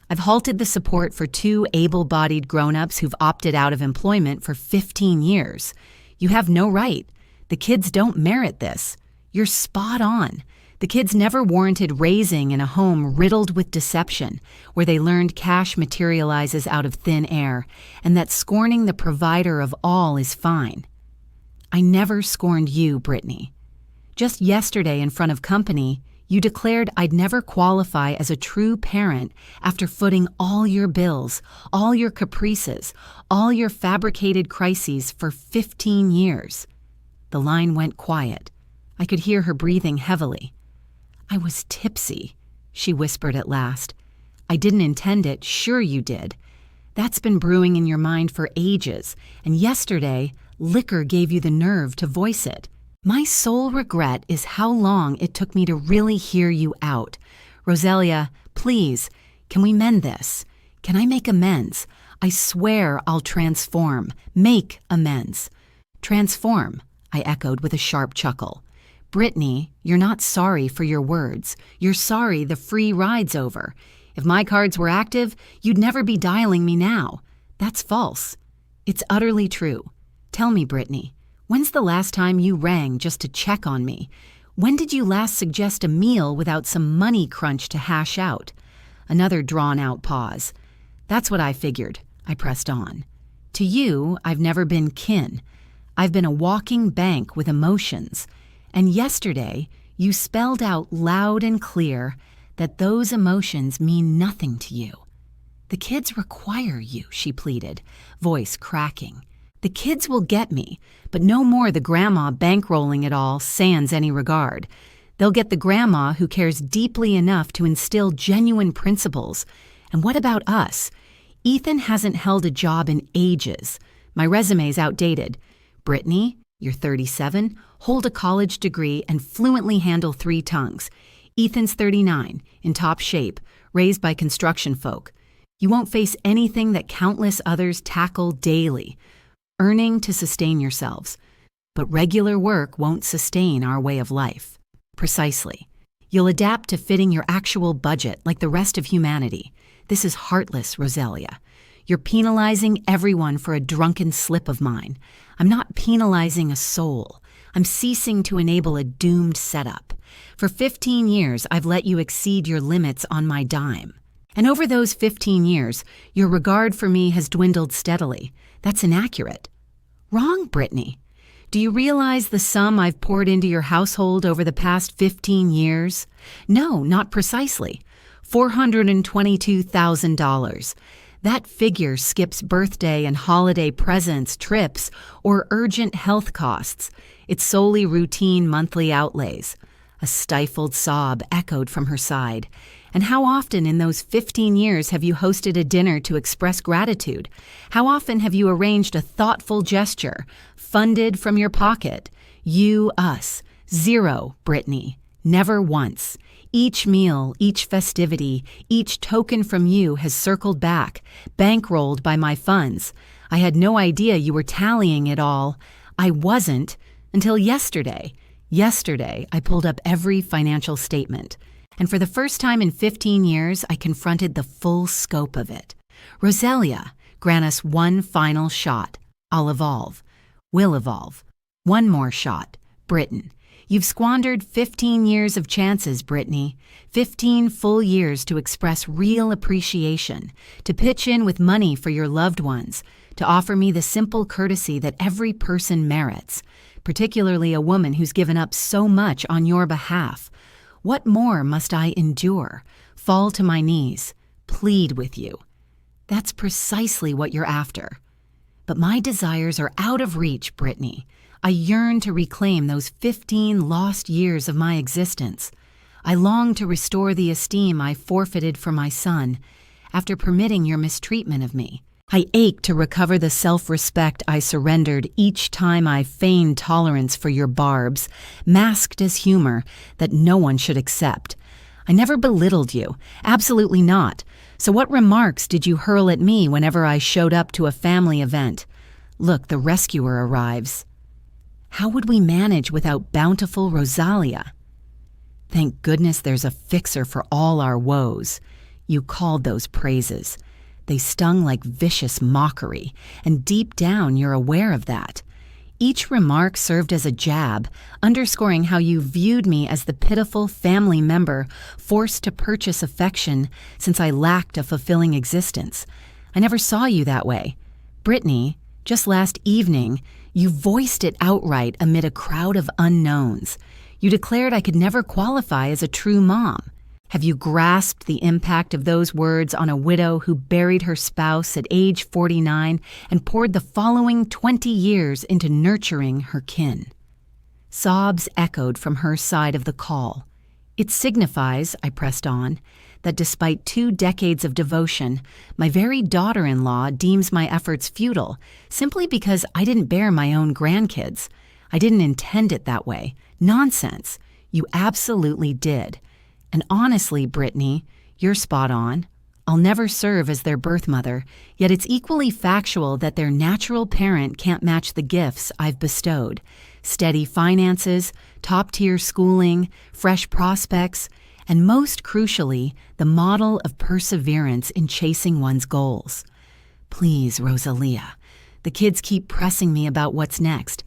I've halted the support for 2 able-bodied grown-ups who've opted out of employment for 15 years. You have no right. The kids don't merit this. You're spot on. The kids never warranted raising in a home riddled with deception, where they learned cash materializes out of thin air, and that scorning the provider of all is fine. I never scorned you, Brittany. Just yesterday in front of company, You declared I'd never qualify as a true parent after footing all your bills, all your caprices, all your fabricated crises for 15 years. The line went quiet. I could hear her breathing heavily. I was tipsy, she whispered at last. I didn't intend it, sure you did. That's been brewing in your mind for ages, and yesterday, liquor gave you the nerve to voice it. My sole regret is how long it took me to really hear you out. Rosalia, please, can we mend this? Can I make amends? I swear I'll transform. Make amends. Transform, I echoed with a sharp chuckle. Brittany, you're not sorry for your words. You're sorry the free ride's over. If my cards were active, you'd never be dialing me now. That's false. It's utterly true. Tell me, Brittany, when's the last time you rang just to check on me? When did you last suggest a meal without some money crunch to hash out? Another drawn-out pause. That's what I figured. I pressed on. To you, I've never been kin. I've been a walking bank with emotions. And yesterday, you spelled out loud and clear that those emotions mean nothing to you. The kids require you, she pleaded, voice cracking. The kids will get me, but no more the grandma bankrolling it all sans any regard. They'll get the grandma who cares deeply enough to instill genuine principles. And what about us? Ethan hasn't held a job in ages. My resume's outdated. Brittany, you're 37, hold a college degree and fluently handle 3 tongues. Ethan's 39, in top shape, raised by construction folk. You won't face anything that countless others tackle daily. Earning to sustain yourselves. But regular work won't sustain our way of life. Precisely. You'll adapt to fitting your actual budget like the rest of humanity. This is heartless, Rosalia. You're penalizing everyone for a drunken slip of mine. I'm not penalizing a soul. I'm ceasing to enable a doomed setup. For 15 years, I've let you exceed your limits on my dime. And over those 15 years, your regard for me has dwindled steadily. That's inaccurate. Wrong, Brittany. Do you realize the sum I've poured into your household over the past 15 years? No, not precisely. $422,000. That figure skips birthday and holiday presents, trips, or urgent health costs. It's solely routine monthly outlays. A stifled sob echoed from her side. And how often in those 15 years have you hosted a dinner to express gratitude? How often have you arranged a thoughtful gesture, funded from your pocket? You, us. 0, Brittany. Never once. Each meal, each festivity, each token from you has circled back, bankrolled by my funds. I had no idea you were tallying it all. I wasn't until yesterday. Yesterday, I pulled up every financial statement. And for the first time in 15 years, I confronted the full scope of it. Rosalia, grant us one final shot. I'll evolve. Will evolve. One more shot. Britain. You've squandered 15 years of chances, Brittany. 15 full years to express real appreciation, to pitch in with money for your loved ones, to offer me the simple courtesy that every person merits, particularly a woman who's given up so much on your behalf. What more must I endure? Fall to my knees, plead with you. That's precisely what you're after. But my desires are out of reach, Brittany. I yearn to reclaim those 15 lost years of my existence. I long to restore the esteem I forfeited for my son after permitting your mistreatment of me. I ache to recover the self-respect I surrendered each time I feigned tolerance for your barbs, masked as humor that no one should accept. I never belittled you, absolutely not. So what remarks did you hurl at me whenever I showed up to a family event? Look, the rescuer arrives. How would we manage without bountiful Rosalia? Thank goodness there's a fixer for all our woes. You called those praises. They stung like vicious mockery, and deep down you're aware of that. Each remark served as a jab, underscoring how you viewed me as the pitiful family member forced to purchase affection since I lacked a fulfilling existence. I never saw you that way. Brittany, just last evening, you voiced it outright amid a crowd of unknowns. You declared I could never qualify as a true mom. Have you grasped the impact of those words on a widow who buried her spouse at age 49 and poured the following 20 years into nurturing her kin? Sobs echoed from her side of the call. It signifies, I pressed on, that despite 2 decades of devotion, my very daughter-in-law deems my efforts futile simply because I didn't bear my own grandkids. I didn't intend it that way. Nonsense. You absolutely did. And honestly, Brittany, you're spot on. I'll never serve as their birth mother, yet it's equally factual that their natural parent can't match the gifts I've bestowed. Steady finances, top-tier schooling, fresh prospects, and most crucially, the model of perseverance in chasing one's goals. Please, Rosalia, the kids keep pressing me about what's next.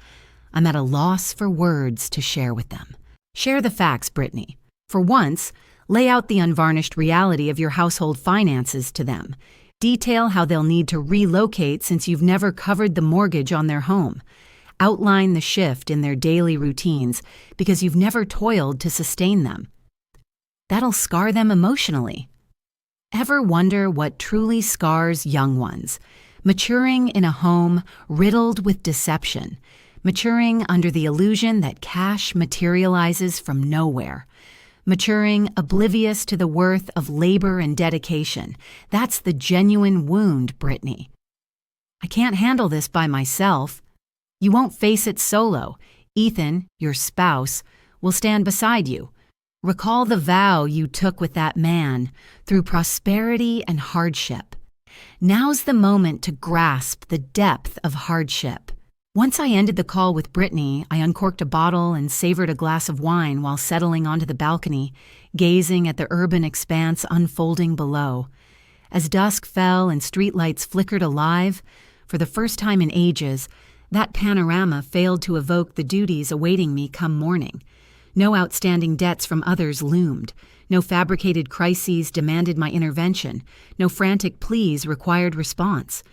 I'm at a loss for words to share with them. Share the facts, Brittany. For once, lay out the unvarnished reality of your household finances to them. Detail how they'll need to relocate since you've never covered the mortgage on their home. Outline the shift in their daily routines because you've never toiled to sustain them. That'll scar them emotionally. Ever wonder what truly scars young ones? Maturing in a home riddled with deception. Maturing under the illusion that cash materializes from nowhere. Maturing oblivious to the worth of labor and dedication. That's the genuine wound, Brittany. I can't handle this by myself. You won't face it solo. Ethan, your spouse, will stand beside you. Recall the vow you took with that man through prosperity and hardship. Now's the moment to grasp the depth of hardship. Once I ended the call with Brittany, I uncorked a bottle and savored a glass of wine while settling onto the balcony, gazing at the urban expanse unfolding below. As dusk fell and streetlights flickered alive, for the first time in ages, that panorama failed to evoke the duties awaiting me come morning. No outstanding debts from others loomed. No fabricated crises demanded my intervention. No frantic pleas required response.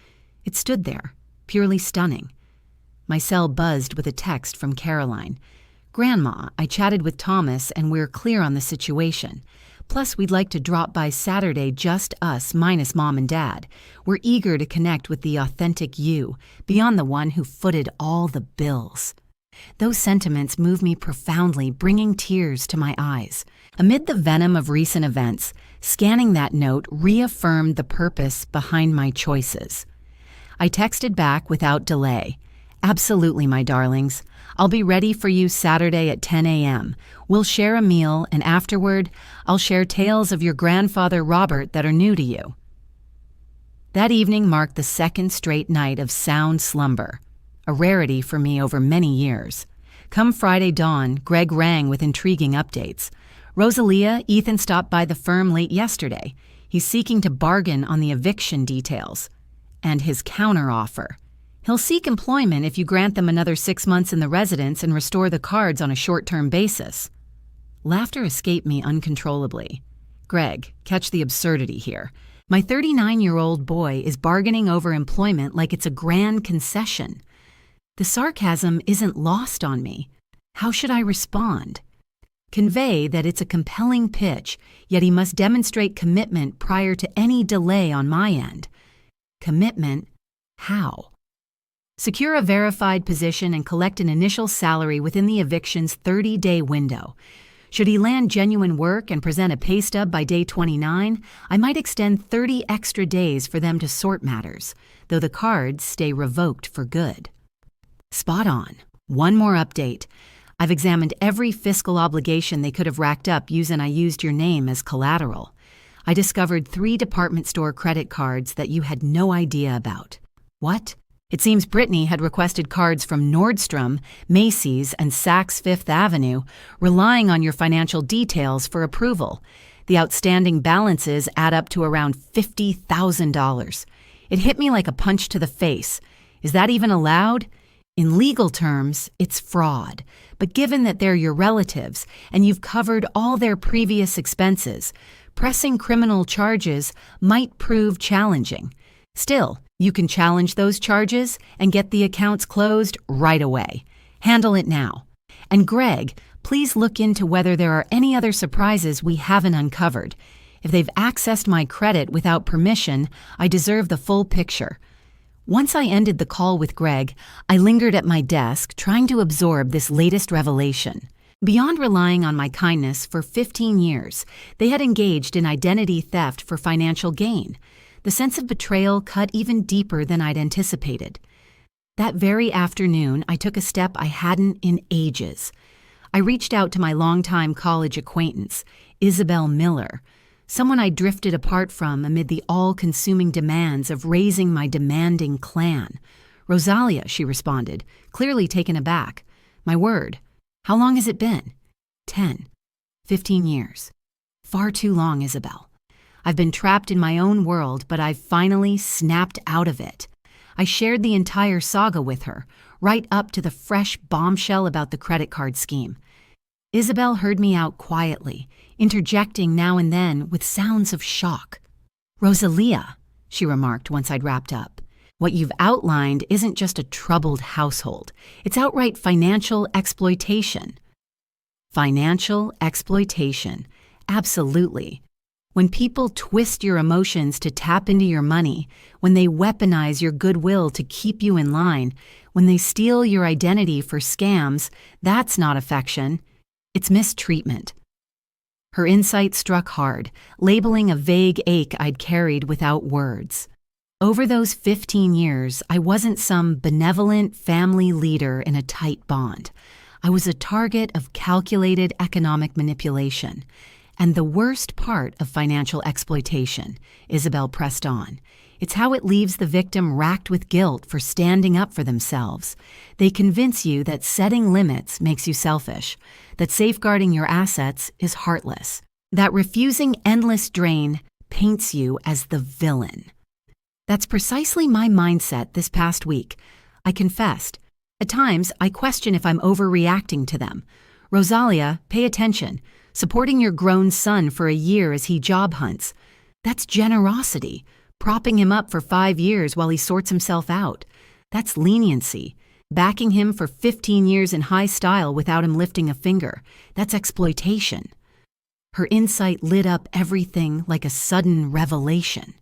It stood there, purely stunning. My cell buzzed with a text from Caroline. "Grandma, I chatted with Thomas and we're clear on the situation. Plus, we'd like to drop by Saturday, just us, minus Mom and Dad. We're eager to connect with the authentic you, beyond the one who footed all the bills." Those sentiments move me profoundly, bringing tears to my eyes. Amid the venom of recent events, scanning that note reaffirmed the purpose behind my choices. I texted back without delay. "Absolutely, my darlings. I'll be ready for you Saturday at 10 a.m. We'll share a meal, and afterward, I'll share tales of your grandfather Robert that are new to you." That evening marked the second straight night of sound slumber, a rarity for me over many years. Come Friday dawn, Greg rang with intriguing updates. "Rosalia, Ethan stopped by the firm late yesterday. He's seeking to bargain on the eviction details. And his counteroffer. He'll seek employment if you grant them another 6 months in the residence and restore the cards on a short-term basis." Laughter escaped me uncontrollably. "Greg, catch the absurdity here. My 39-year-old boy is bargaining over employment like it's a grand concession. The sarcasm isn't lost on me. How should I respond? Convey that it's a compelling pitch, yet he must demonstrate commitment prior to any delay on my end. Commitment? How? Secure a verified position and collect an initial salary within the eviction's 30-day window. Should he land genuine work and present a pay stub by day 29, I might extend 30 extra days for them to sort matters, though the cards stay revoked for good." Spot on. One more update. I've examined every fiscal obligation they could have racked up using I used your name as collateral. I discovered 3 department store credit cards that you had no idea about. What? It seems Brittany had requested cards from Nordstrom, Macy's, and Saks Fifth Avenue, relying on your financial details for approval. The outstanding balances add up to around $50,000. It hit me like a punch to the face. Is that even allowed? In legal terms, it's fraud. But given that they're your relatives and you've covered all their previous expenses, pressing criminal charges might prove challenging. Still, you can challenge those charges and get the accounts closed right away. Handle it now. And Greg, please look into whether there are any other surprises we haven't uncovered. If they've accessed my credit without permission, I deserve the full picture. Once I ended the call with Greg, I lingered at my desk trying to absorb this latest revelation. Beyond relying on my kindness for 15 years, they had engaged in identity theft for financial gain. The sense of betrayal cut even deeper than I'd anticipated. That very afternoon, I took a step I hadn't in ages. I reached out to my longtime college acquaintance, Isabel Miller, someone I drifted apart from amid the all-consuming demands of raising my demanding clan. "Rosalia," she responded, clearly taken aback. "My word. How long has it been?" 10, 15 years. Far too long, Isabel. I've been trapped in my own world, but I've finally snapped out of it. I shared the entire saga with her, right up to the fresh bombshell about the credit card scheme. Isabel heard me out quietly, interjecting now and then with sounds of shock. "Rosalia," she remarked once I'd wrapped up, "what you've outlined isn't just a troubled household. It's outright financial exploitation." Financial exploitation. Absolutely. When people twist your emotions to tap into your money, when they weaponize your goodwill to keep you in line, when they steal your identity for scams, that's not affection. It's mistreatment. Her insight struck hard, labeling a vague ache I'd carried without words. Over those 15 years, I wasn't some benevolent family leader in a tight bond. I was a target of calculated economic manipulation. And the worst part of financial exploitation, Isabel pressed on, it's how it leaves the victim racked with guilt for standing up for themselves. They convince you that setting limits makes you selfish, that safeguarding your assets is heartless, that refusing endless drain paints you as the villain. That's precisely my mindset this past week. I confessed. At times, I question if I'm overreacting to them. "Rosalia, pay attention. Supporting your grown son for a year as he job hunts. That's generosity. Propping him up for 5 years while he sorts himself out. That's leniency. Backing him for 15 years in high style without him lifting a finger. That's exploitation." Her insight lit up everything like a sudden revelation.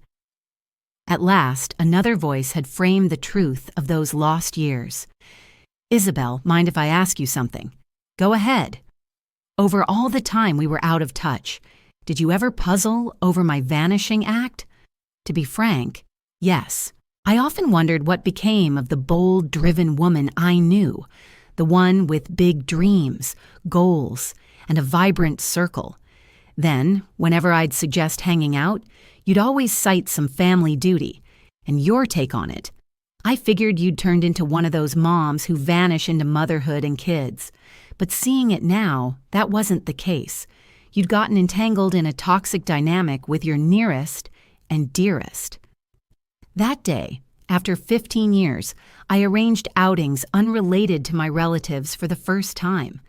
At last, another voice had framed the truth of those lost years. "Isabel, mind if I ask you something?" "Go ahead." "Over all the time we were out of touch, did you ever puzzle over my vanishing act?" To be frank, yes. I often wondered what became of the bold, driven woman I knew, the one with big dreams, goals, and a vibrant circle. Then, whenever I'd suggest hanging out, you'd always cite some family duty, and your take on it. I figured you'd turned into one of those moms who vanish into motherhood and kids. But seeing it now, that wasn't the case. You'd gotten entangled in a toxic dynamic with your nearest and dearest. That day, after 15 years, I arranged outings unrelated to my relatives for the first time.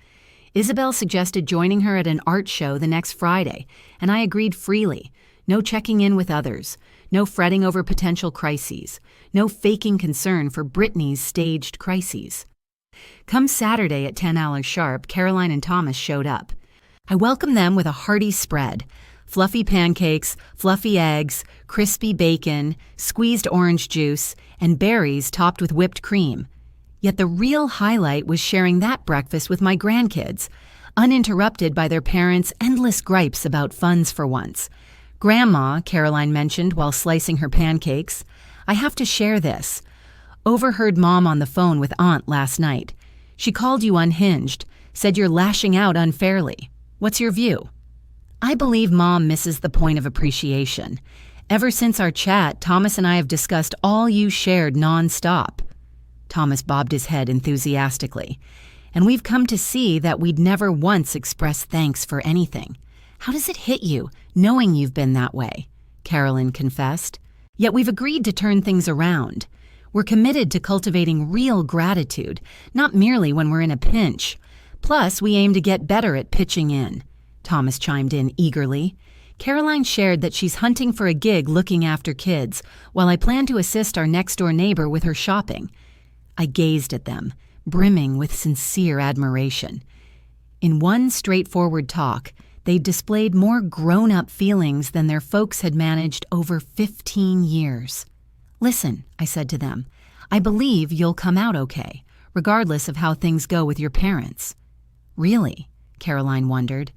Isabel suggested joining her at an art show the next Friday, and I agreed freely. No checking in with others, no fretting over potential crises, no faking concern for Brittany's staged crises. Come Saturday at 10 hours sharp, Caroline and Thomas showed up. I welcomed them with a hearty spread. Fluffy pancakes, fluffy eggs, crispy bacon, squeezed orange juice, and berries topped with whipped cream. Yet the real highlight was sharing that breakfast with my grandkids, uninterrupted by their parents' endless gripes about funds for once. "Grandma," Caroline mentioned while slicing her pancakes, "I have to share this. Overheard Mom on the phone with Aunt last night. She called you unhinged, said you're lashing out unfairly. What's your view?" I believe Mom misses the point of appreciation. Ever since our chat, Thomas and I have discussed all you shared non-stop. Thomas bobbed his head enthusiastically. "And we've come to see that we'd never once expressed thanks for anything. How does it hit you, knowing you've been that way?" Carolyn confessed. "Yet we've agreed to turn things around. We're committed to cultivating real gratitude, not merely when we're in a pinch. Plus, we aim to get better at pitching in." Thomas chimed in eagerly. Caroline shared that she's hunting for a gig looking after kids, while I plan to assist our next-door neighbor with her shopping. I gazed at them, brimming with sincere admiration. In one straightforward talk, they displayed more grown-up feelings than their folks had managed over 15 years. "Listen," I said to them, "I believe you'll come out okay, regardless of how things go with your parents." "Really?" Caroline wondered.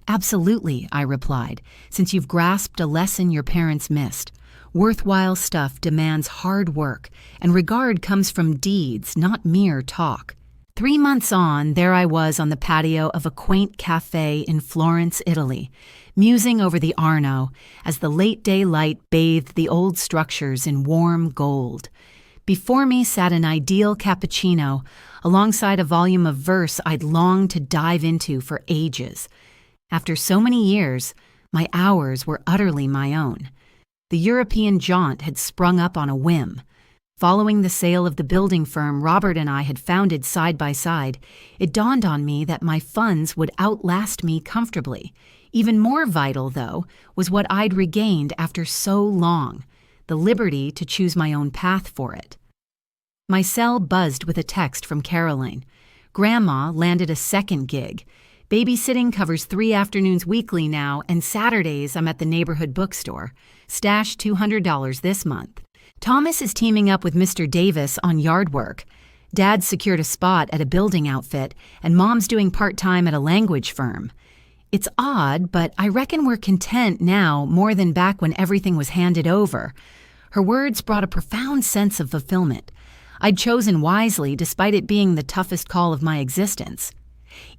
"Absolutely," I replied, "since you've grasped a lesson your parents missed. Worthwhile stuff demands hard work, and regard comes from deeds, not mere talk." 3 months on, there I was on the patio of a quaint cafe in Florence, Italy, musing over the Arno as the late-day light bathed the old structures in warm gold. Before me sat an ideal cappuccino, alongside a volume of verse I'd longed to dive into for ages. After so many years, my hours were utterly my own. The European jaunt had sprung up on a whim. Following the sale of the building firm Robert and I had founded side by side, it dawned on me that my funds would outlast me comfortably. Even more vital, though, was what I'd regained after so long, the liberty to choose my own path for it. My cell buzzed with a text from Caroline. Grandma landed a second gig. Babysitting covers 3 afternoons weekly now, and Saturdays I'm at the neighborhood bookstore. Stash $200 this month. Thomas is teaming up with Mr. Davis on yard work. Dad secured a spot at a building outfit, and Mom's doing part-time at a language firm. It's odd, but I reckon we're content now more than back when everything was handed over. Her words brought a profound sense of fulfillment. I'd chosen wisely despite it being the toughest call of my existence.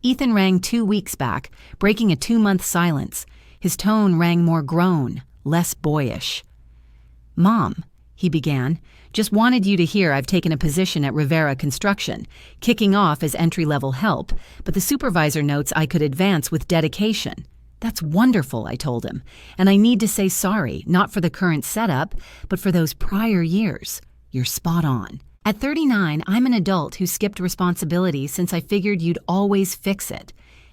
Ethan rang 2 weeks back, breaking a 2-month silence. His tone rang more grown, less boyish. "Mom," he began, "just wanted you to hear I've taken a position at Rivera Construction, kicking off as entry-level help, but the supervisor notes I could advance with dedication." "That's wonderful," I told him, "and I need to say sorry, not for the current setup, but for those prior years. You're spot on. At 39, I'm an adult who skipped responsibility since I figured you'd always fix it.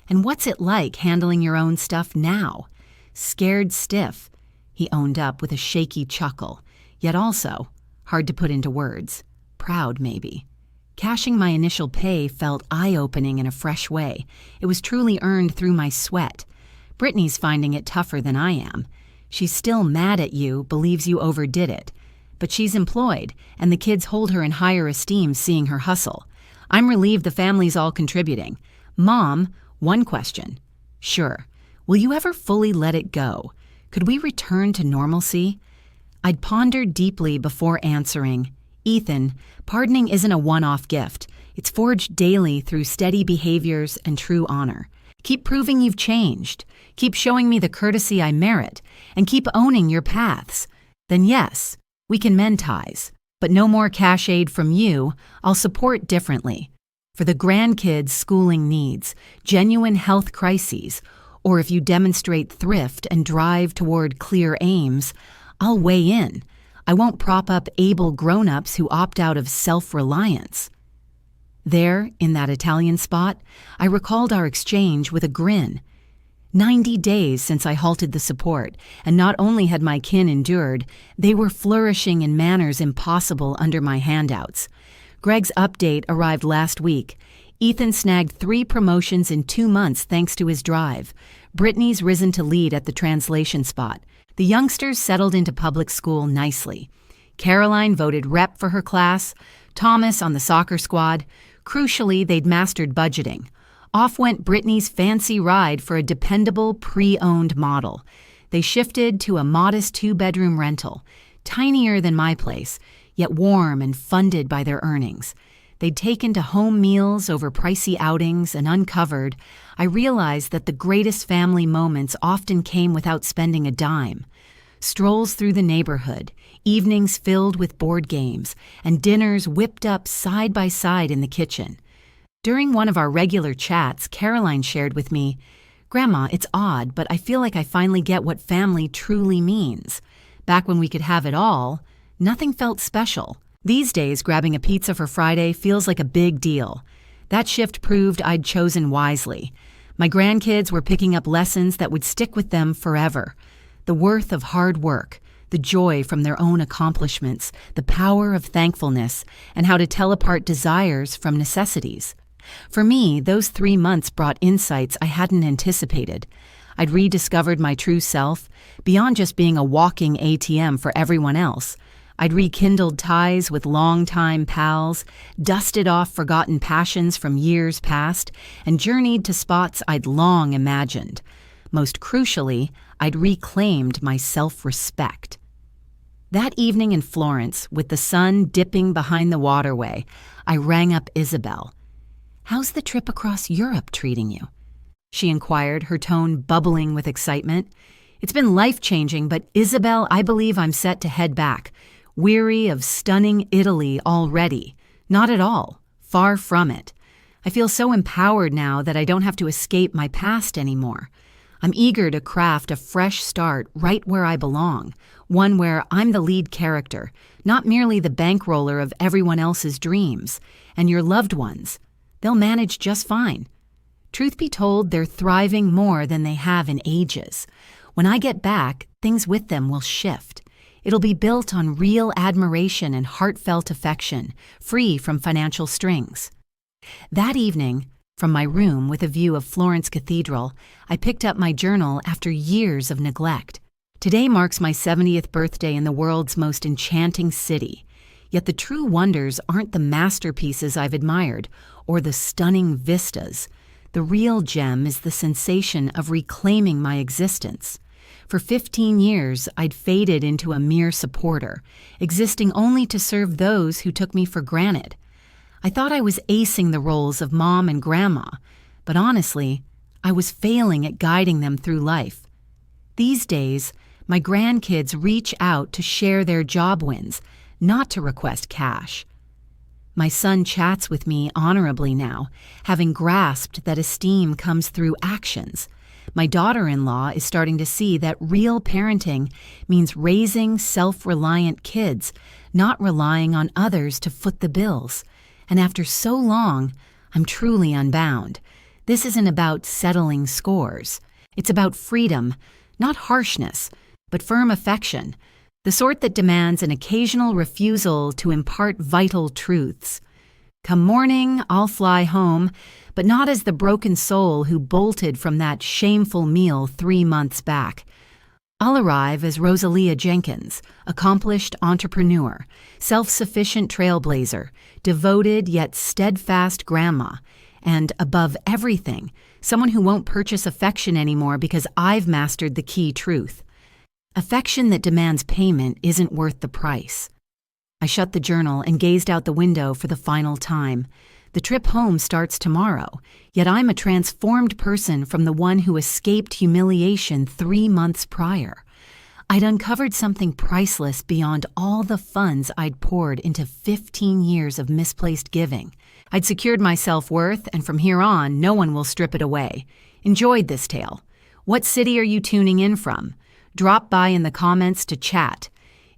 And what's it like handling your own stuff now?" "Scared stiff," he owned up with a shaky chuckle, yet also, hard to put into words, proud maybe. Cashing my initial pay felt eye-opening in a fresh way. It was truly earned through my sweat. Brittany's finding it tougher than I am. She's still mad at you, believes you overdid it. But she's employed, and the kids hold her in higher esteem seeing her hustle. I'm relieved the family's all contributing. "Mom, one question." "Sure. Will you ever fully let it go? Could we return to normalcy?" I'd pondered deeply before answering. "Ethan, pardoning isn't a one-off gift. It's forged daily through steady behaviors and true honor. Keep proving you've changed. Keep showing me the courtesy I merit, and keep owning your paths. Then yes, we can mend ties, but no more cash aid from you. I'll support differently. For the grandkids' schooling needs, genuine health crises, or if you demonstrate thrift and drive toward clear aims, I'll weigh in. I won't prop up able grown-ups who opt out of self-reliance." There, in that Italian spot, I recalled our exchange with a grin. 90 days since I halted the support, and not only had my kin endured, they were flourishing in manners impossible under my handouts. Greg's update arrived last week. Ethan snagged 3 promotions in 2 months thanks to his drive. Brittany's risen to lead at the translation spot. The youngsters settled into public school nicely. Caroline voted rep for her class, Thomas on the soccer squad. Crucially, they'd mastered budgeting. Off went Brittany's fancy ride for a dependable, pre-owned model. They shifted to a modest 2-bedroom rental, tinier than my place, yet warm and funded by their earnings. They'd taken to home meals over pricey outings, and uncovered, I realized that the greatest family moments often came without spending a dime. Strolls through the neighborhood, evenings filled with board games, and dinners whipped up side by side in the kitchen. During one of our regular chats, Caroline shared with me, "Grandma, it's odd, but I feel like I finally get what family truly means. Back when we could have it all, nothing felt special. These days, grabbing a pizza for Friday feels like a big deal." That shift proved I'd chosen wisely. My grandkids were picking up lessons that would stick with them forever. The worth of hard work, the joy from their own accomplishments, the power of thankfulness, and how to tell apart desires from necessities. For me, those 3 months brought insights I hadn't anticipated. I'd rediscovered my true self, beyond just being a walking ATM for everyone else. I'd rekindled ties with longtime pals, dusted off forgotten passions from years past, and journeyed to spots I'd long imagined. Most crucially, I'd reclaimed my self-respect. That evening in Florence, with the sun dipping behind the waterway, I rang up Isabel. "How's the trip across Europe treating you?" she inquired, her tone bubbling with excitement. "It's been life-changing, but Isabel, I believe I'm set to head back. Weary of stunning Italy already. Not at all. Far from it. I feel so empowered now that I don't have to escape my past anymore. I'm eager to craft a fresh start right where I belong, one where I'm the lead character, not merely the bankroller of everyone else's dreams, and your loved ones. They'll manage just fine. Truth be told, they're thriving more than they have in ages. When I get back, things with them will shift. It'll be built on real admiration and heartfelt affection, free from financial strings." That evening, from my room with a view of Florence Cathedral, I picked up my journal after years of neglect. Today marks my 70th birthday in the world's most enchanting city. Yet the true wonders aren't the masterpieces I've admired or the stunning vistas. The real gem is the sensation of reclaiming my existence. For 15 years, I'd faded into a mere supporter, existing only to serve those who took me for granted. I thought I was acing the roles of mom and grandma, but honestly, I was failing at guiding them through life. These days, my grandkids reach out to share their job wins, not to request cash. My son chats with me honorably now, having grasped that esteem comes through actions. My daughter-in-law is starting to see that real parenting means raising self-reliant kids, not relying on others to foot the bills. And after so long, I'm truly unbound. This isn't about settling scores. It's about freedom, not harshness, but firm affection, the sort that demands an occasional refusal to impart vital truths. Come morning, I'll fly home, but not as the broken soul who bolted from that shameful meal 3 months back. I'll arrive as Rosalia Jenkins, accomplished entrepreneur, self-sufficient trailblazer, devoted yet steadfast grandma, and above everything, someone who won't purchase affection anymore because I've mastered the key truth. Affection that demands payment isn't worth the price. I shut the journal and gazed out the window for the final time. The trip home starts tomorrow, yet I'm a transformed person from the one who escaped humiliation 3 months prior. I'd uncovered something priceless beyond all the funds I'd poured into 15 years of misplaced giving. I'd secured my self-worth, and from here on, no one will strip it away. Enjoyed this tale. What city are you tuning in from? Drop by in the comments to chat.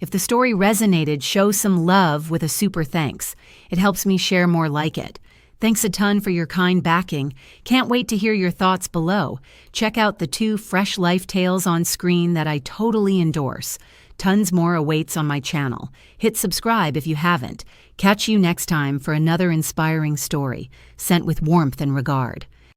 If the story resonated, show some love with a super thanks. It helps me share more like it. Thanks a ton for your kind backing. Can't wait to hear your thoughts below. Check out the 2 fresh life tales on screen that I totally endorse. Tons more awaits on my channel. Hit subscribe if you haven't. Catch you next time for another inspiring story, sent with warmth and regard.